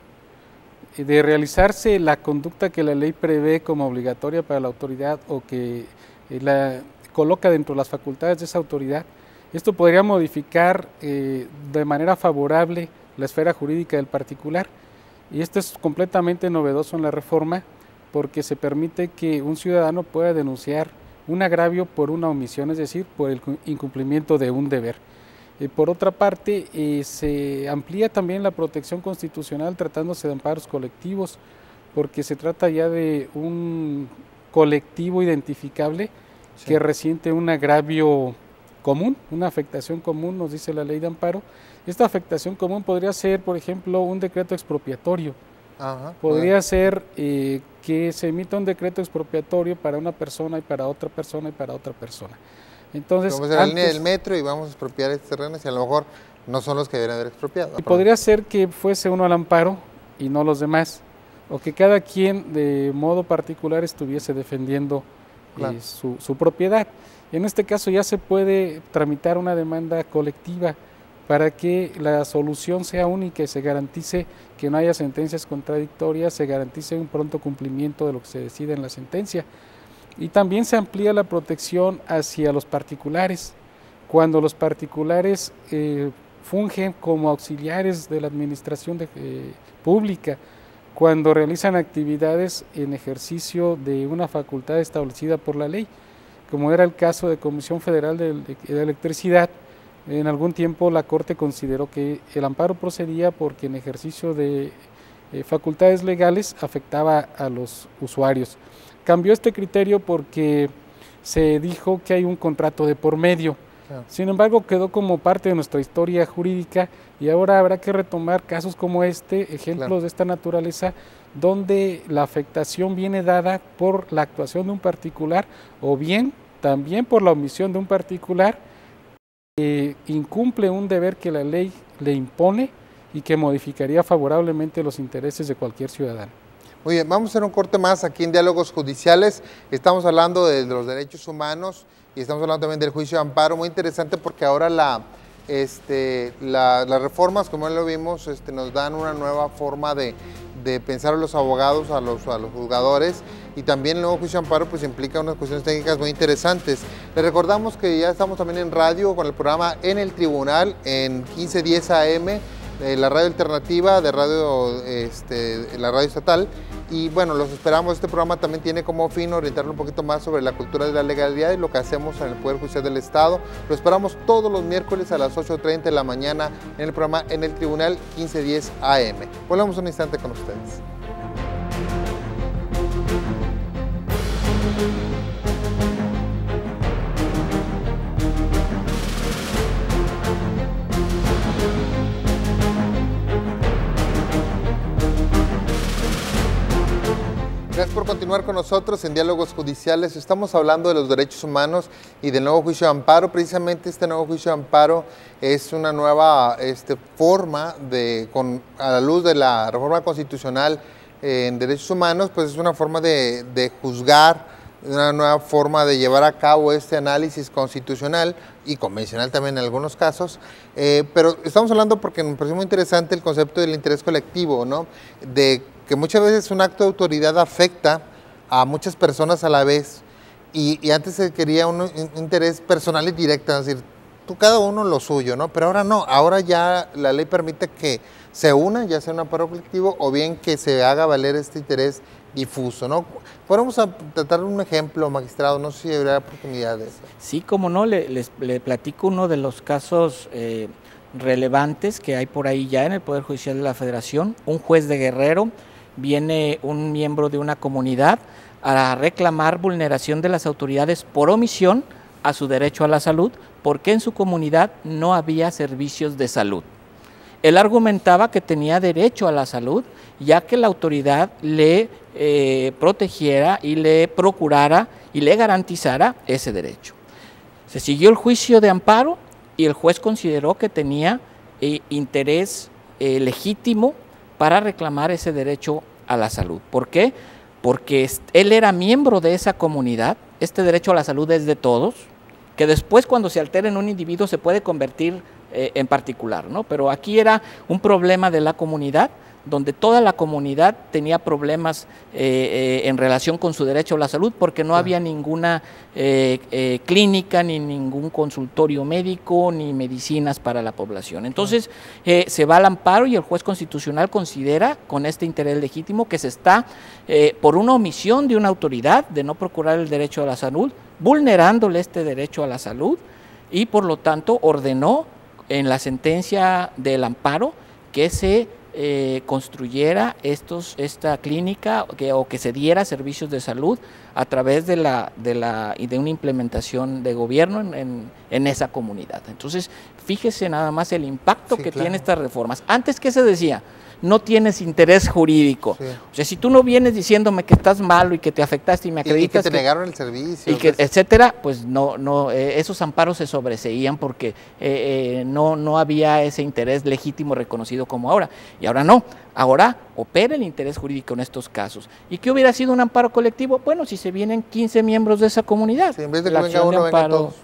[SPEAKER 4] De realizarse la conducta que la ley prevé como obligatoria para la autoridad o que la coloca dentro de las facultades de esa autoridad, esto podría modificar de manera favorable la esfera jurídica del particular. Y esto es completamente novedoso en la reforma porque se permite que un ciudadano pueda denunciar un agravio por una omisión, es decir, por el incumplimiento de un deber. Por otra parte, se amplía también la protección constitucional tratándose de amparos colectivos, porque se trata ya de un colectivo identificable que resiente un agravio común, una afectación común, nos dice la ley de amparo. Esta afectación común podría ser, por ejemplo, un decreto expropiatorio. Podría ser que se emita un decreto expropiatorio para una persona y para otra persona y para otra persona. Entonces,
[SPEAKER 2] vamos a la línea del metro y vamos a expropiar estos terrenos y a lo mejor no son los que deberían haber expropiado.
[SPEAKER 4] Y podría ser que fuese uno al amparo y no los demás, o que cada quien de modo particular estuviese defendiendo su propiedad. En este caso ya se puede tramitar una demanda colectiva para que la solución sea única y se garantice que no haya sentencias contradictorias, se garantice un pronto cumplimiento de lo que se decide en la sentencia. Y también se amplía la protección hacia los particulares, cuando los particulares fungen como auxiliares de la administración pública, cuando realizan actividades en ejercicio de una facultad establecida por la ley, como era el caso de Comisión Federal de Electricidad. En algún tiempo la Corte consideró que el amparo procedía porque en ejercicio de facultades legales afectaba a los usuarios. Cambió este criterio porque se dijo que hay un contrato de por medio. Sin embargo, quedó como parte de nuestra historia jurídica y ahora habrá que retomar casos como este, ejemplos de esta naturaleza, donde la afectación viene dada por la actuación de un particular o bien también por la omisión de un particular que incumple un deber que la ley le impone y que modificaría favorablemente los intereses de cualquier ciudadano.
[SPEAKER 2] Muy bien, vamos a hacer un corte más aquí en Diálogos Judiciales. Estamos hablando de los derechos humanos y estamos hablando también del juicio de amparo. Muy interesante porque ahora las reformas, como ya lo vimos, nos dan una nueva forma de pensar a los abogados, a los juzgadores, y también el nuevo juicio de amparo pues implica unas cuestiones técnicas muy interesantes. Les recordamos que ya estamos también en radio con el programa En el Tribunal en 1510 AM, la radio alternativa de la radio estatal, y bueno, los esperamos. Este programa también tiene como fin orientarnos un poquito más sobre la cultura de la legalidad y lo que hacemos en el Poder Judicial del Estado. Lo esperamos todos los miércoles a las 8:30 de la mañana en el programa En el Tribunal 1510 AM. Volvemos un instante con ustedes. Gracias por continuar con nosotros en Diálogos Judiciales. Estamos hablando de los derechos humanos y del nuevo juicio de amparo. Precisamente este nuevo juicio de amparo es una nueva forma a la luz de la reforma constitucional en derechos humanos, pues es una forma de juzgar, una nueva forma de llevar a cabo este análisis constitucional y convencional también en algunos casos, pero estamos hablando porque me parece muy interesante el concepto del interés colectivo, ¿no? De que muchas veces un acto de autoridad afecta a muchas personas a la vez y antes se quería un interés personal y directo, es decir, tú cada uno lo suyo, ¿no? Pero ahora no, ahora ya la ley permite que se una, ya sea un amparo colectivo o bien que se haga valer este interés difuso, ¿no? Podemos tratar un ejemplo, magistrado, no sé si habrá oportunidad de eso.
[SPEAKER 3] Sí, como no, le platico uno de los casos relevantes que hay por ahí ya en el Poder Judicial de la Federación. Un juez de Guerrero, viene un miembro de una comunidad a reclamar vulneración de las autoridades por omisión a su derecho a la salud, porque en su comunidad no había servicios de salud. Él argumentaba que tenía derecho a la salud, ya que la autoridad le protegiera y le procurara y le garantizara ese derecho. Se siguió el juicio de amparo y el juez consideró que tenía interés legítimo para reclamar ese derecho a la salud. ¿Por qué? Porque él era miembro de esa comunidad. Este derecho a la salud es de todos, que después cuando se altera en un individuo se puede convertir en particular, ¿no? Pero aquí era un problema de la comunidad, donde toda la comunidad tenía problemas en relación con su derecho a la salud, porque no había ninguna clínica, ni ningún consultorio médico, ni medicinas para la población. Entonces se va al amparo y el juez constitucional considera, con este interés legítimo, que se está, por una omisión de una autoridad de no procurar el derecho a la salud, vulnerándole este derecho a la salud, y por lo tanto ordenó en la sentencia del amparo que se construyera esta clínica o que se diera servicios de salud a través de una implementación de gobierno en esa comunidad. Entonces, fíjese nada más el impacto que tiene estas reformas. Antes, ¿qué se decía? No tienes interés jurídico. Sí. O sea, si tú no vienes diciéndome que estás malo y que te afectaste y me acreditas
[SPEAKER 2] y que te negaron el servicio.
[SPEAKER 3] Y que, etcétera, pues no, esos amparos se sobreseían porque no había ese interés legítimo reconocido como ahora. Y ahora no. Ahora opera el interés jurídico en estos casos. ¿Y qué hubiera sido un amparo colectivo? Bueno, si se vienen 15 miembros de esa comunidad,
[SPEAKER 2] sí, en vez de que venga uno, venga todos.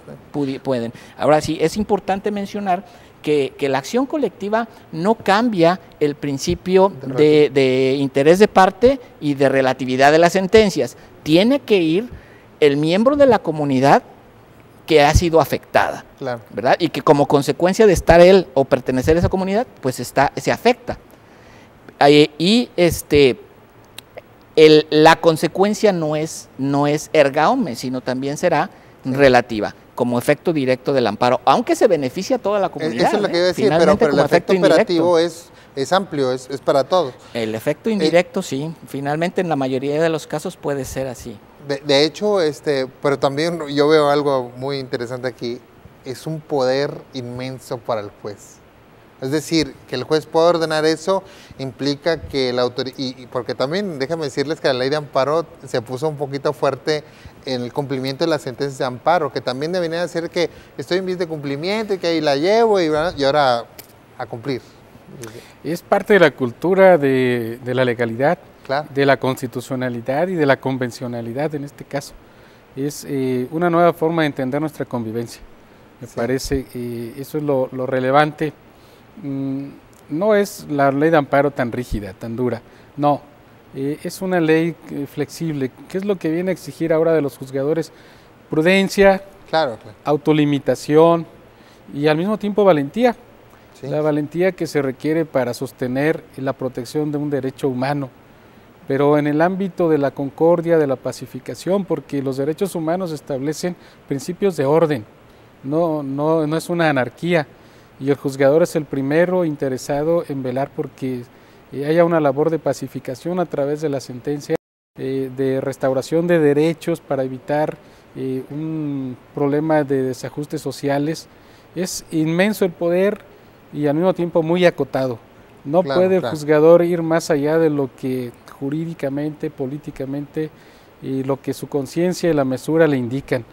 [SPEAKER 3] Pueden. Ahora sí, es importante mencionar que la acción colectiva no cambia el principio de interés de parte y de relatividad de las sentencias. Tiene que ir el miembro de la comunidad que ha sido afectada, claro, ¿verdad? Y que como consecuencia de estar él o pertenecer a esa comunidad, pues se afecta. La consecuencia no es erga omnes, sino también será relativa, como efecto directo del amparo, aunque se beneficia a toda la comunidad.
[SPEAKER 2] Eso es lo que iba a decir, pero el efecto operativo es amplio, es para todos.
[SPEAKER 3] El efecto indirecto sí, finalmente en la mayoría de los casos puede ser así.
[SPEAKER 2] De hecho, pero también yo veo algo muy interesante aquí, es un poder inmenso para el juez. Es decir, que el juez pueda ordenar eso implica que la autoridad, y porque también déjame decirles que la ley de amparo se puso un poquito fuerte en el cumplimiento de las sentencias de amparo, que también debería decir que estoy en vías de cumplimiento y que ahí la llevo y ahora a cumplir.
[SPEAKER 4] Es parte de la cultura de la legalidad,
[SPEAKER 2] claro,
[SPEAKER 4] de la constitucionalidad y de la convencionalidad en este caso. Es una nueva forma de entender nuestra convivencia. Me parece eso es lo relevante. No es la ley de amparo tan rígida, tan dura, no, es una ley flexible. ¿Qué es lo que viene a exigir ahora de los juzgadores? Prudencia,
[SPEAKER 2] claro.
[SPEAKER 4] Autolimitación y al mismo tiempo valentía.
[SPEAKER 2] Sí.
[SPEAKER 4] La valentía que se requiere para sostener la protección de un derecho humano, pero en el ámbito de la concordia, de la pacificación, porque los derechos humanos establecen principios de orden, no es una anarquía. Y el juzgador es el primero interesado en velar porque haya una labor de pacificación a través de la sentencia, de restauración de derechos para evitar un problema de desajustes sociales. Es inmenso el poder y al mismo tiempo muy acotado. No puede el juzgador ir más allá de lo que jurídicamente, políticamente y lo que su conciencia y la mesura le indican.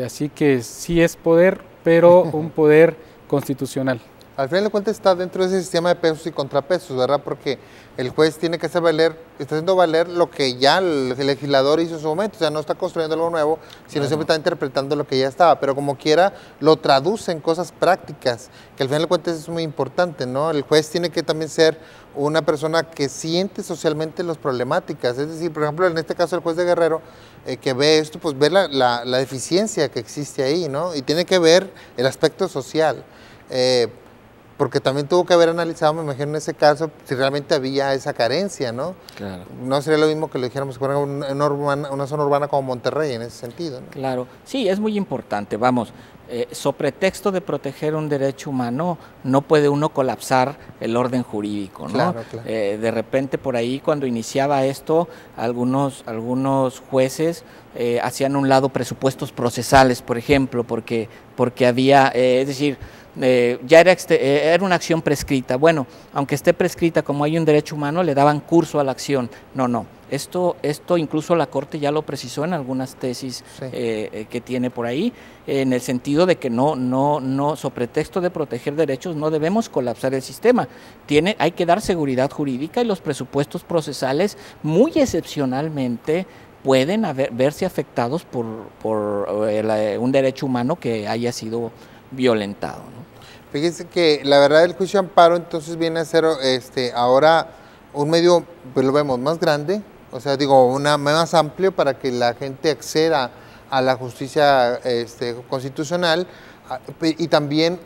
[SPEAKER 4] Así que sí es poder, pero un poder constitucional.
[SPEAKER 2] Al final de cuentas está dentro de ese sistema de pesos y contrapesos, ¿verdad? Porque el juez tiene que hacer valer, está haciendo valer lo que ya el legislador hizo en su momento, o sea, no está construyendo algo nuevo, sino siempre está interpretando lo que ya estaba, pero como quiera lo traduce en cosas prácticas, que al final de cuentas es muy importante, ¿no? El juez tiene que también ser una persona que siente socialmente las problemáticas, es decir, por ejemplo, en este caso el juez de Guerrero, que ve esto, pues ve la deficiencia que existe ahí, ¿no? Y tiene que ver el aspecto social. Porque también tuvo que haber analizado, me imagino en ese caso, si realmente había esa carencia, ¿no?
[SPEAKER 3] Claro.
[SPEAKER 2] No sería lo mismo que lo dijéramos en una zona urbana como Monterrey, en ese sentido, ¿no?
[SPEAKER 3] Claro, sí, es muy importante, vamos, sobre pretexto de proteger un derecho humano, no puede uno colapsar el orden jurídico, ¿no?
[SPEAKER 2] Claro, claro.
[SPEAKER 3] De repente por ahí cuando iniciaba esto, algunos jueces hacían a un lado presupuestos procesales, por ejemplo, porque había, es decir, ya era una acción prescrita. Bueno, aunque esté prescrita, como hay un derecho humano, le daban curso a la acción. No. Esto incluso la Corte ya lo precisó en algunas tesis que tiene por ahí, en el sentido de que no, sobre pretexto de proteger derechos, no debemos colapsar el sistema. Hay que dar seguridad jurídica y los presupuestos procesales, muy excepcionalmente, pueden verse afectados por un derecho humano que haya sido violentado, ¿no?
[SPEAKER 2] Fíjense que la verdad el juicio de amparo entonces viene a ser ahora un medio, pues lo vemos, más grande, o sea, digo, más amplio para que la gente acceda a la justicia constitucional y también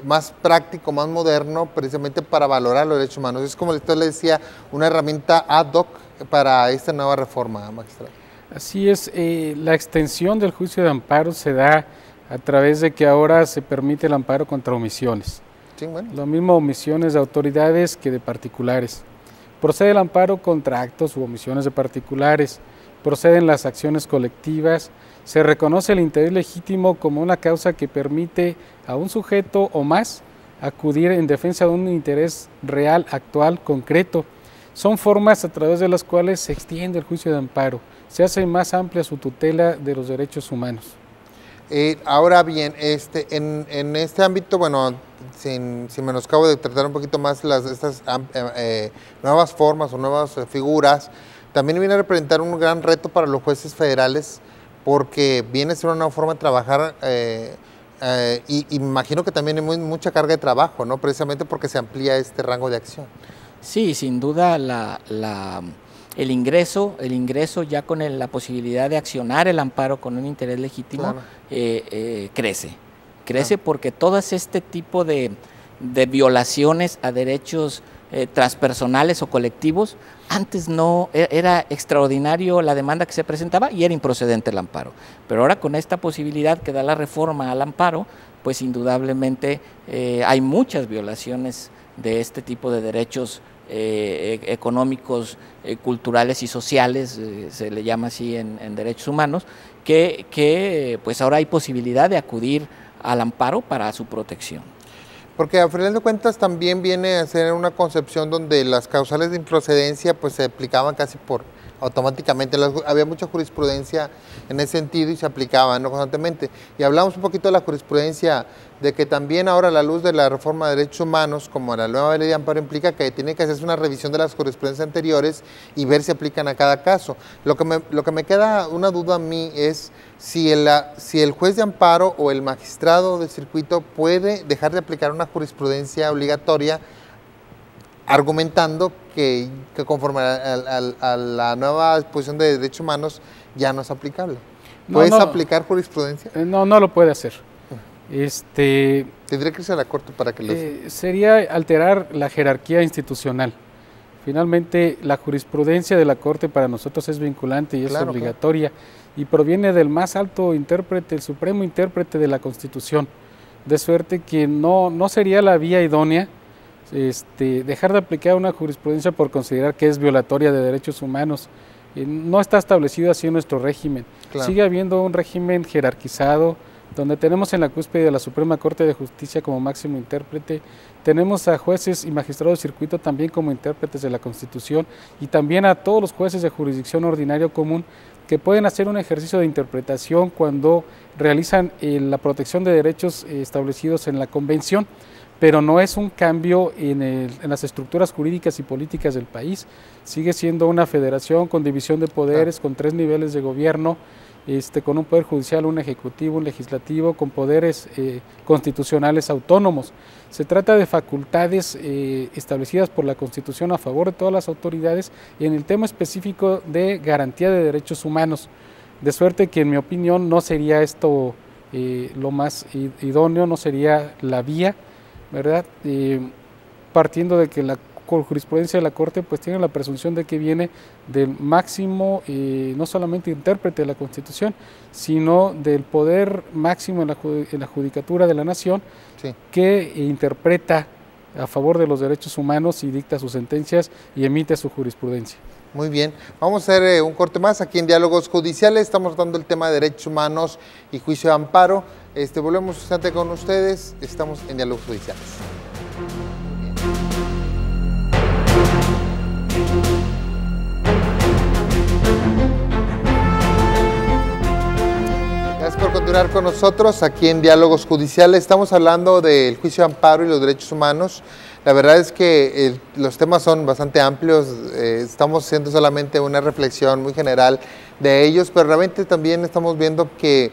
[SPEAKER 2] más práctico, más moderno, precisamente para valorar los derechos humanos. Es como usted le decía, una herramienta ad hoc para esta nueva reforma, magistrado.
[SPEAKER 4] Así es, la extensión del juicio de amparo se da a través de que ahora se permite el amparo contra omisiones.
[SPEAKER 2] Sí, bueno.
[SPEAKER 4] Lo mismo omisiones de autoridades que de particulares. Procede el amparo contra actos u omisiones de particulares, proceden las acciones colectivas, se reconoce el interés legítimo como una causa que permite a un sujeto o más acudir en defensa de un interés real, actual, concreto. Son formas a través de las cuales se extiende el juicio de amparo, se hace más amplia su tutela de los derechos humanos.
[SPEAKER 2] Ahora bien, en este ámbito, bueno, sin menoscabo de tratar un poquito más estas nuevas formas o nuevas figuras, también viene a representar un gran reto para los jueces federales, porque viene a ser una forma de trabajar y me imagino que también hay mucha carga de trabajo, ¿no? Precisamente porque se amplía este rango de acción.
[SPEAKER 3] Sí, sin duda el ingreso ya con la posibilidad de accionar el amparo con un interés legítimo, claro, crece claro, porque todas este tipo de violaciones a derechos transpersonales o colectivos, antes no era extraordinario la demanda que se presentaba y era improcedente el amparo, pero ahora con esta posibilidad que da la reforma al amparo, pues indudablemente hay muchas violaciones de este tipo de derechos económicos, culturales y sociales, se le llama así en derechos humanos, que pues ahora hay posibilidad de acudir al amparo para su protección.
[SPEAKER 2] Porque a final de cuentas también viene a ser una concepción donde las causales de improcedencia pues se aplicaban casi automáticamente, había mucha jurisprudencia en ese sentido y se aplicaban, ¿no?, constantemente. Y hablamos un poquito de la jurisprudencia, de que también ahora a la luz de la reforma de derechos humanos, como la nueva ley de amparo, implica que tiene que hacerse una revisión de las jurisprudencias anteriores y ver si aplican a cada caso. Lo que me queda una duda a mí es si el juez de amparo o el magistrado de circuito puede dejar de aplicar una jurisprudencia obligatoria argumentando que conforme a la nueva disposición de derechos humanos ya no es aplicable. ¿Puedes aplicar jurisprudencia?
[SPEAKER 4] No lo puede hacer.
[SPEAKER 2] Tendría que irse a la corte para que lo
[SPEAKER 4] sería alterar la jerarquía institucional. Finalmente, la jurisprudencia de la Corte para nosotros es vinculante y es obligatoria, y proviene del más alto intérprete, el supremo intérprete de la Constitución, de suerte que no sería la vía idónea dejar de aplicar una jurisprudencia por considerar que es violatoria de derechos humanos. No está establecido así en nuestro régimen. Claro. Sigue habiendo un régimen jerarquizado, donde tenemos en la cúspide de la Suprema Corte de Justicia como máximo intérprete, tenemos a jueces y magistrados de circuito también como intérpretes de la Constitución, y también a todos los jueces de jurisdicción ordinario común que pueden hacer un ejercicio de interpretación cuando realizan la protección de derechos establecidos en la Convención, pero no es un cambio en las estructuras jurídicas y políticas del país. Sigue siendo una federación con división de poderes, con 3 niveles de gobierno, con un poder judicial, un ejecutivo, un legislativo, con poderes constitucionales autónomos. Se trata de facultades establecidas por la Constitución a favor de todas las autoridades y en el tema específico de garantía de derechos humanos, de suerte que en mi opinión no sería esto lo más idóneo, no sería la vía, ¿verdad? Partiendo de que la jurisprudencia de la Corte pues tiene la presunción de que viene del máximo, no solamente intérprete de la Constitución, sino del poder máximo en la judicatura de la nación, sí, que interpreta a favor de los derechos humanos y dicta sus sentencias y emite su jurisprudencia.
[SPEAKER 2] Muy bien, vamos a hacer un corte más aquí en Diálogos Judiciales. Estamos tratando el tema de derechos humanos y juicio de amparo. Volvemos un instante con ustedes, estamos en Diálogos Judiciales. Gracias por continuar con nosotros aquí en Diálogos Judiciales. Estamos hablando del juicio de amparo y los derechos humanos. La verdad es que los temas son bastante amplios, estamos haciendo solamente una reflexión muy general de ellos, pero realmente también estamos viendo que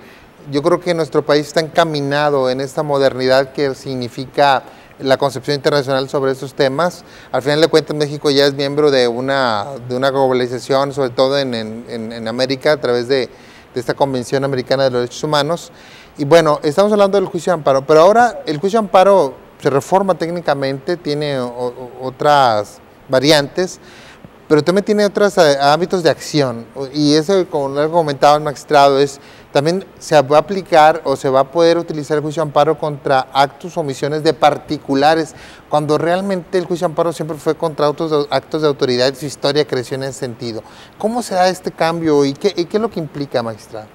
[SPEAKER 2] yo creo que nuestro país está encaminado en esta modernidad que significa la concepción internacional sobre estos temas. Al final de cuentas, México ya es miembro de una globalización, sobre todo en América, a través de esta Convención Americana de los Derechos Humanos. Y bueno, estamos hablando del juicio de amparo, pero ahora el juicio de amparo se reforma técnicamente, tiene otras variantes, pero también tiene otros ámbitos de acción, y eso, como lo comentaba el magistrado, es también se va a aplicar o se va a poder utilizar el juicio de amparo contra actos o omisiones de particulares, cuando realmente el juicio de amparo siempre fue contra actos de autoridad y su historia creció en ese sentido. ¿Cómo se da este cambio y qué es lo que implica, magistrado?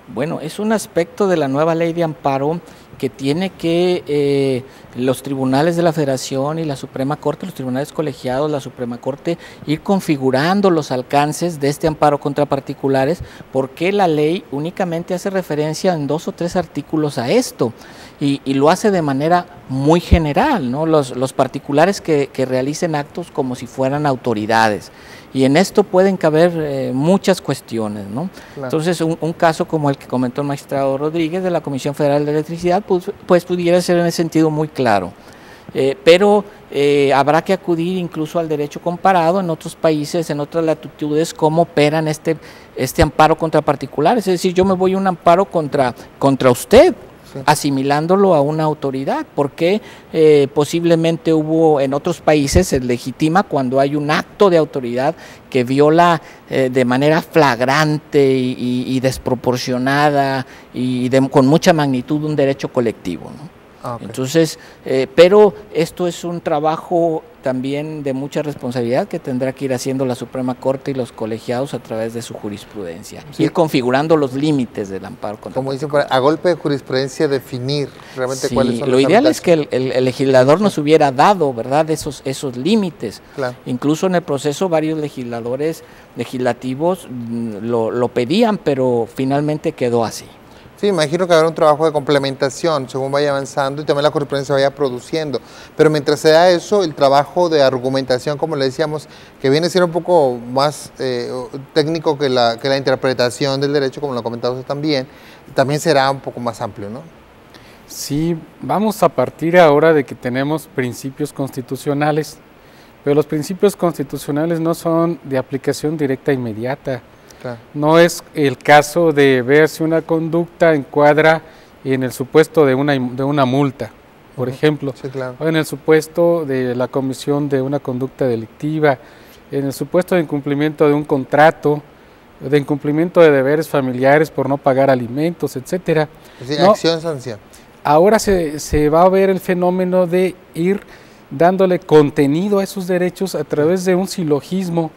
[SPEAKER 3] Bueno, es un aspecto de la nueva ley de amparo que tiene que los tribunales de la Federación y la Suprema Corte, los tribunales colegiados, la Suprema Corte, ir configurando los alcances de este amparo contra particulares, porque la ley únicamente hace referencia en 2 o 3 artículos a esto, y lo hace de manera muy general, ¿no? Los particulares que realicen actos como si fueran autoridades. Y en esto pueden caber muchas cuestiones, ¿no? Claro. Entonces, un caso como el que comentó el magistrado Rodríguez de la Comisión Federal de Electricidad, pues pudiera ser en ese sentido muy claro. Pero habrá que acudir incluso al derecho comparado en otros países, en otras latitudes, cómo operan este amparo contra particulares. Es decir, yo me voy a un amparo contra usted, asimilándolo a una autoridad, porque posiblemente hubo en otros países, se legitima cuando hay un acto de autoridad que viola de manera flagrante y desproporcionada y con mucha magnitud un derecho colectivo, ¿no? Okay. Entonces, pero esto es un trabajo también de mucha responsabilidad que tendrá que ir haciendo la Suprema Corte y los colegiados a través de su jurisprudencia, ir configurando los límites del amparo.
[SPEAKER 2] Como dicen, a golpe de jurisprudencia definir realmente cuáles son
[SPEAKER 3] los ideal es que el legislador nos hubiera dado, ¿verdad?, esos límites. Claro. Incluso en el proceso varios legisladores legislativos lo pedían, pero finalmente quedó así.
[SPEAKER 2] Sí, imagino que habrá un trabajo de complementación según vaya avanzando y también la jurisprudencia vaya produciendo, pero mientras se da eso, el trabajo de argumentación, como le decíamos, que viene siendo un poco más técnico que la interpretación del derecho, como lo comentaba usted también será un poco más amplio, ¿no?
[SPEAKER 4] Sí, vamos a partir ahora de que tenemos principios constitucionales, pero los principios constitucionales no son de aplicación directa e inmediata. No es el caso de ver si una conducta encuadra en el supuesto de una multa, por ejemplo,
[SPEAKER 2] sí, claro,
[SPEAKER 4] o en el supuesto de la comisión de una conducta delictiva, en el supuesto de incumplimiento de un contrato, de incumplimiento de deberes familiares por no pagar alimentos, etcétera.
[SPEAKER 2] Sí, no, acción-sanción.
[SPEAKER 4] Ahora se va a ver el fenómeno de ir dándole contenido a esos derechos a través de un silogismo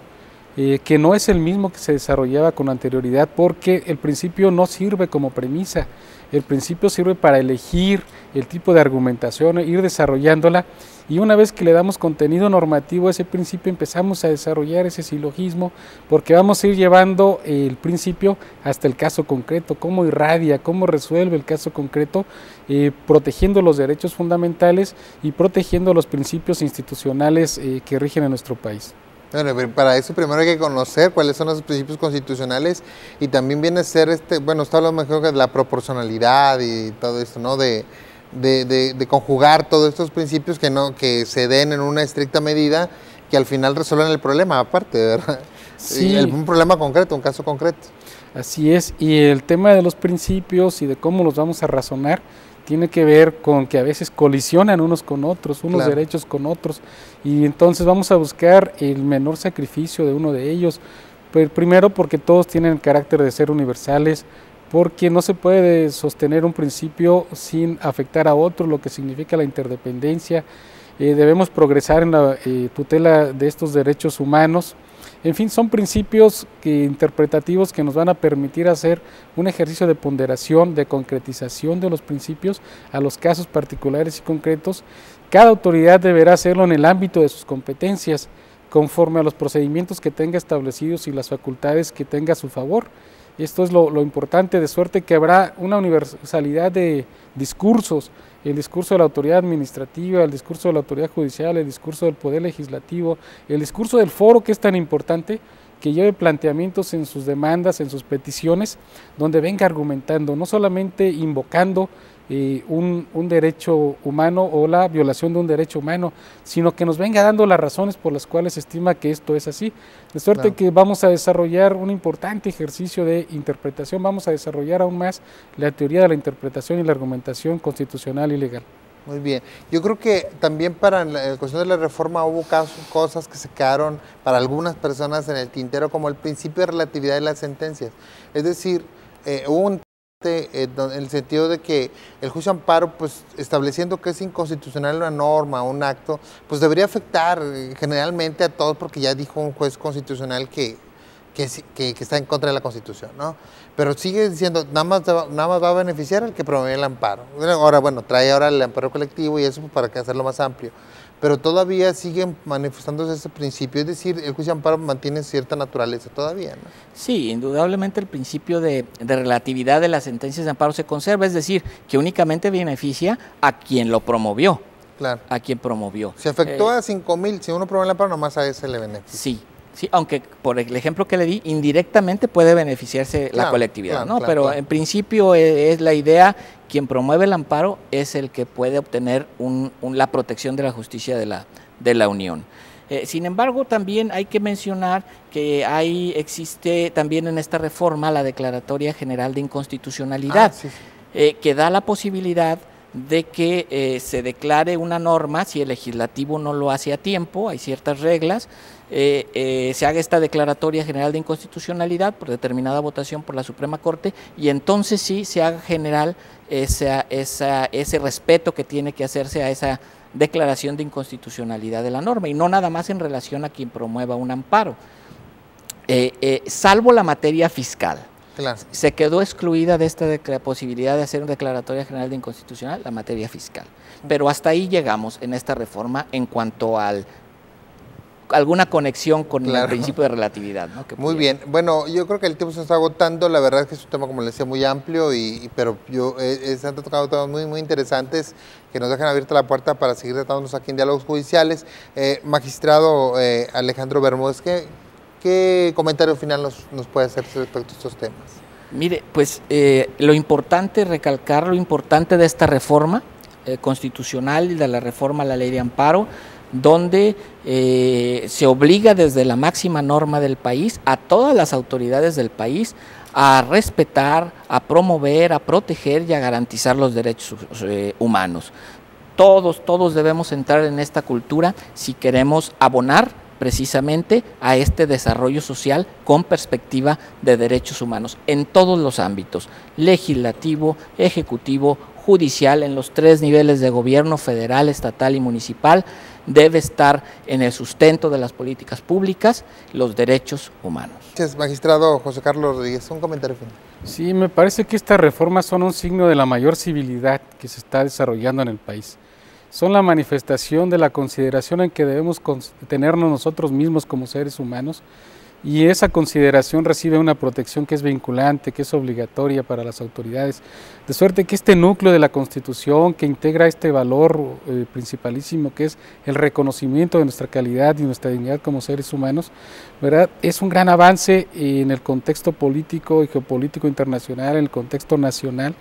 [SPEAKER 4] que no es el mismo que se desarrollaba con anterioridad, porque el principio no sirve como premisa, el principio sirve para elegir el tipo de argumentación, ir desarrollándola, y una vez que le damos contenido normativo a ese principio empezamos a desarrollar ese silogismo, porque vamos a ir llevando el principio hasta el caso concreto, cómo irradia, cómo resuelve el caso concreto, protegiendo los derechos fundamentales y protegiendo los principios institucionales que rigen a nuestro país.
[SPEAKER 2] Bueno, para eso primero hay que conocer cuáles son los principios constitucionales y también viene a ser, bueno, está hablando mejor de la proporcionalidad y todo esto, ¿no? De conjugar todos estos principios que se den en una estricta medida que al final resuelvan el problema, aparte, ¿verdad?
[SPEAKER 4] Sí.
[SPEAKER 2] Un problema concreto, un caso concreto.
[SPEAKER 4] Así es, y el tema de los principios y de cómo los vamos a razonar tiene que ver con que a veces colisionan unos con otros, unos claro, derechos con otros, y entonces vamos a buscar el menor sacrificio de uno de ellos. Pues primero porque todos tienen el carácter de ser universales, porque no se puede sostener un principio sin afectar a otro, lo que significa la interdependencia. Debemos progresar en la tutela de estos derechos humanos. En fin, son principios interpretativos que nos van a permitir hacer un ejercicio de ponderación, de concretización de los principios a los casos particulares y concretos. Cada autoridad deberá hacerlo en el ámbito de sus competencias, conforme a los procedimientos que tenga establecidos y las facultades que tenga a su favor. Esto es lo importante, de suerte que habrá una universalidad de discursos, el discurso de la autoridad administrativa, el discurso de la autoridad judicial, el discurso del poder legislativo, el discurso del foro, que es tan importante, que lleve planteamientos en sus demandas, en sus peticiones, donde venga argumentando, no solamente invocando un derecho humano o la violación de un derecho humano, sino que nos venga dando las razones por las cuales estima que esto es así. De suerte claro, que vamos a desarrollar un importante ejercicio de interpretación, vamos a desarrollar aún más la teoría de la interpretación y la argumentación constitucional y legal.
[SPEAKER 2] Muy bien. Yo creo que también para la cuestión de la reforma hubo cosas que se quedaron para algunas personas en el tintero, como el principio de relatividad de las sentencias. Es decir, hubo un en el sentido de que el juicio de amparo, pues estableciendo que es inconstitucional una norma, un acto, pues debería afectar generalmente a todos, porque ya dijo un juez constitucional que está en contra de la Constitución, ¿no? Pero sigue diciendo, nada más va a beneficiar al que promueve el amparo. Ahora, bueno, trae ahora el amparo colectivo y eso pues, para que hacerlo más amplio. Pero todavía siguen manifestándose ese principio, es decir, el juicio de amparo mantiene cierta naturaleza todavía, ¿no?
[SPEAKER 3] Sí, indudablemente el principio de relatividad de las sentencias de amparo se conserva, es decir, que únicamente beneficia a quien lo promovió.
[SPEAKER 2] Claro.
[SPEAKER 3] A quien promovió.
[SPEAKER 2] Se afectó a 5,000, si uno promueve el amparo, nomás a ese le beneficia.
[SPEAKER 3] Sí. Sí, aunque por el ejemplo que le di, indirectamente puede beneficiarse la colectividad, ¿no? Pero en principio es la idea, quien promueve el amparo es el que puede obtener la protección de la justicia de la Unión. Sin embargo, también hay que mencionar que existe también en esta reforma la Declaratoria General de Inconstitucionalidad, que da la posibilidad de que se declare una norma, si el legislativo no lo hace a tiempo, hay ciertas reglas, se haga esta declaratoria general de inconstitucionalidad por determinada votación por la Suprema Corte y entonces sí se haga general ese respeto que tiene que hacerse a esa declaración de inconstitucionalidad de la norma y no nada más en relación a quien promueva un amparo, salvo la materia fiscal.
[SPEAKER 2] Claro.
[SPEAKER 3] Se quedó excluida de esta posibilidad de hacer una declaratoria general de inconstitucional la materia fiscal. Pero hasta ahí llegamos en esta reforma en cuanto a alguna conexión con el principio de relatividad, ¿no?
[SPEAKER 2] Muy bien. Bueno, yo creo que el tiempo se está agotando. La verdad es que es un tema, como les decía, muy amplio, pero se han tocado temas muy, muy interesantes que nos dejan abierta la puerta para seguir tratándonos aquí en Diálogos Judiciales. Magistrado Alejandro Bermúdez, ¿qué comentario final nos puede hacer respecto a estos temas? Mire,
[SPEAKER 3] pues lo importante, recalcar lo importante de esta reforma constitucional y de la reforma a la ley de amparo, donde se obliga desde la máxima norma del país a todas las autoridades del país a respetar, a promover, a proteger y a garantizar los derechos humanos. Todos debemos entrar en esta cultura si queremos abonar precisamente a este desarrollo social con perspectiva de derechos humanos en todos los ámbitos, legislativo, ejecutivo, judicial, en los 3 niveles de gobierno, federal, estatal y municipal, debe estar en el sustento de las políticas públicas los derechos humanos.
[SPEAKER 2] Gracias, magistrado José Carlos Rodríguez. Un comentario final.
[SPEAKER 4] Sí, me parece que estas reformas son un signo de la mayor civilidad que se está desarrollando en el país. Son la manifestación de la consideración en que debemos tenernos nosotros mismos como seres humanos, y esa consideración recibe una protección que es vinculante, que es obligatoria para las autoridades, de suerte que este núcleo de la Constitución que integra este valor principalísimo que es el reconocimiento de nuestra calidad y nuestra dignidad como seres humanos, ¿verdad? Es un gran avance en el contexto político y geopolítico internacional, en el contexto nacional,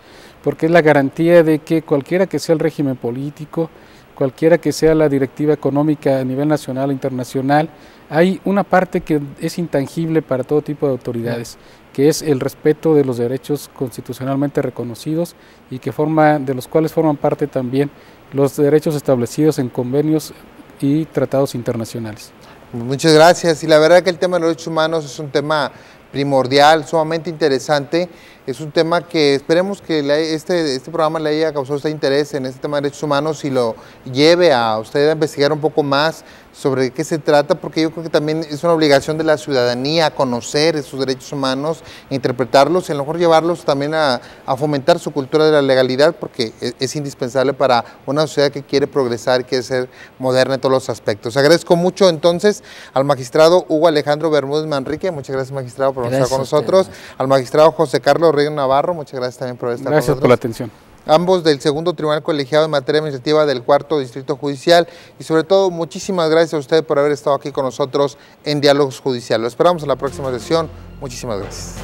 [SPEAKER 4] porque es la garantía de que cualquiera que sea el régimen político, cualquiera que sea la directiva económica a nivel nacional o internacional, hay una parte que es intangible para todo tipo de autoridades, que es el respeto de los derechos constitucionalmente reconocidos y de los cuales forman parte también los derechos establecidos en convenios y tratados internacionales.
[SPEAKER 2] Muchas gracias. Y la verdad que el tema de los derechos humanos es un tema primordial, sumamente interesante. Es un tema que esperemos que este programa le haya causado usted interés en este tema de derechos humanos y lo lleve a usted a investigar un poco más sobre qué se trata, porque yo creo que también es una obligación de la ciudadanía conocer esos derechos humanos, interpretarlos y a lo mejor llevarlos también a fomentar su cultura de la legalidad, porque es indispensable para una sociedad que quiere progresar y quiere ser moderna en todos los aspectos. Agradezco mucho entonces al magistrado Hugo Alejandro Bermúdez Manrique, muchas gracias magistrado por estar con nosotros, al magistrado José Carlos Rodríguez Navarro, muchas gracias también por estar con nosotros.
[SPEAKER 4] Gracias por la atención.
[SPEAKER 2] Ambos del Segundo Tribunal Colegiado en Materia Administrativa del 4º Distrito Judicial, y sobre todo muchísimas gracias a usted por haber estado aquí con nosotros en Diálogos Judiciales. Lo esperamos en la próxima sesión. Muchísimas gracias.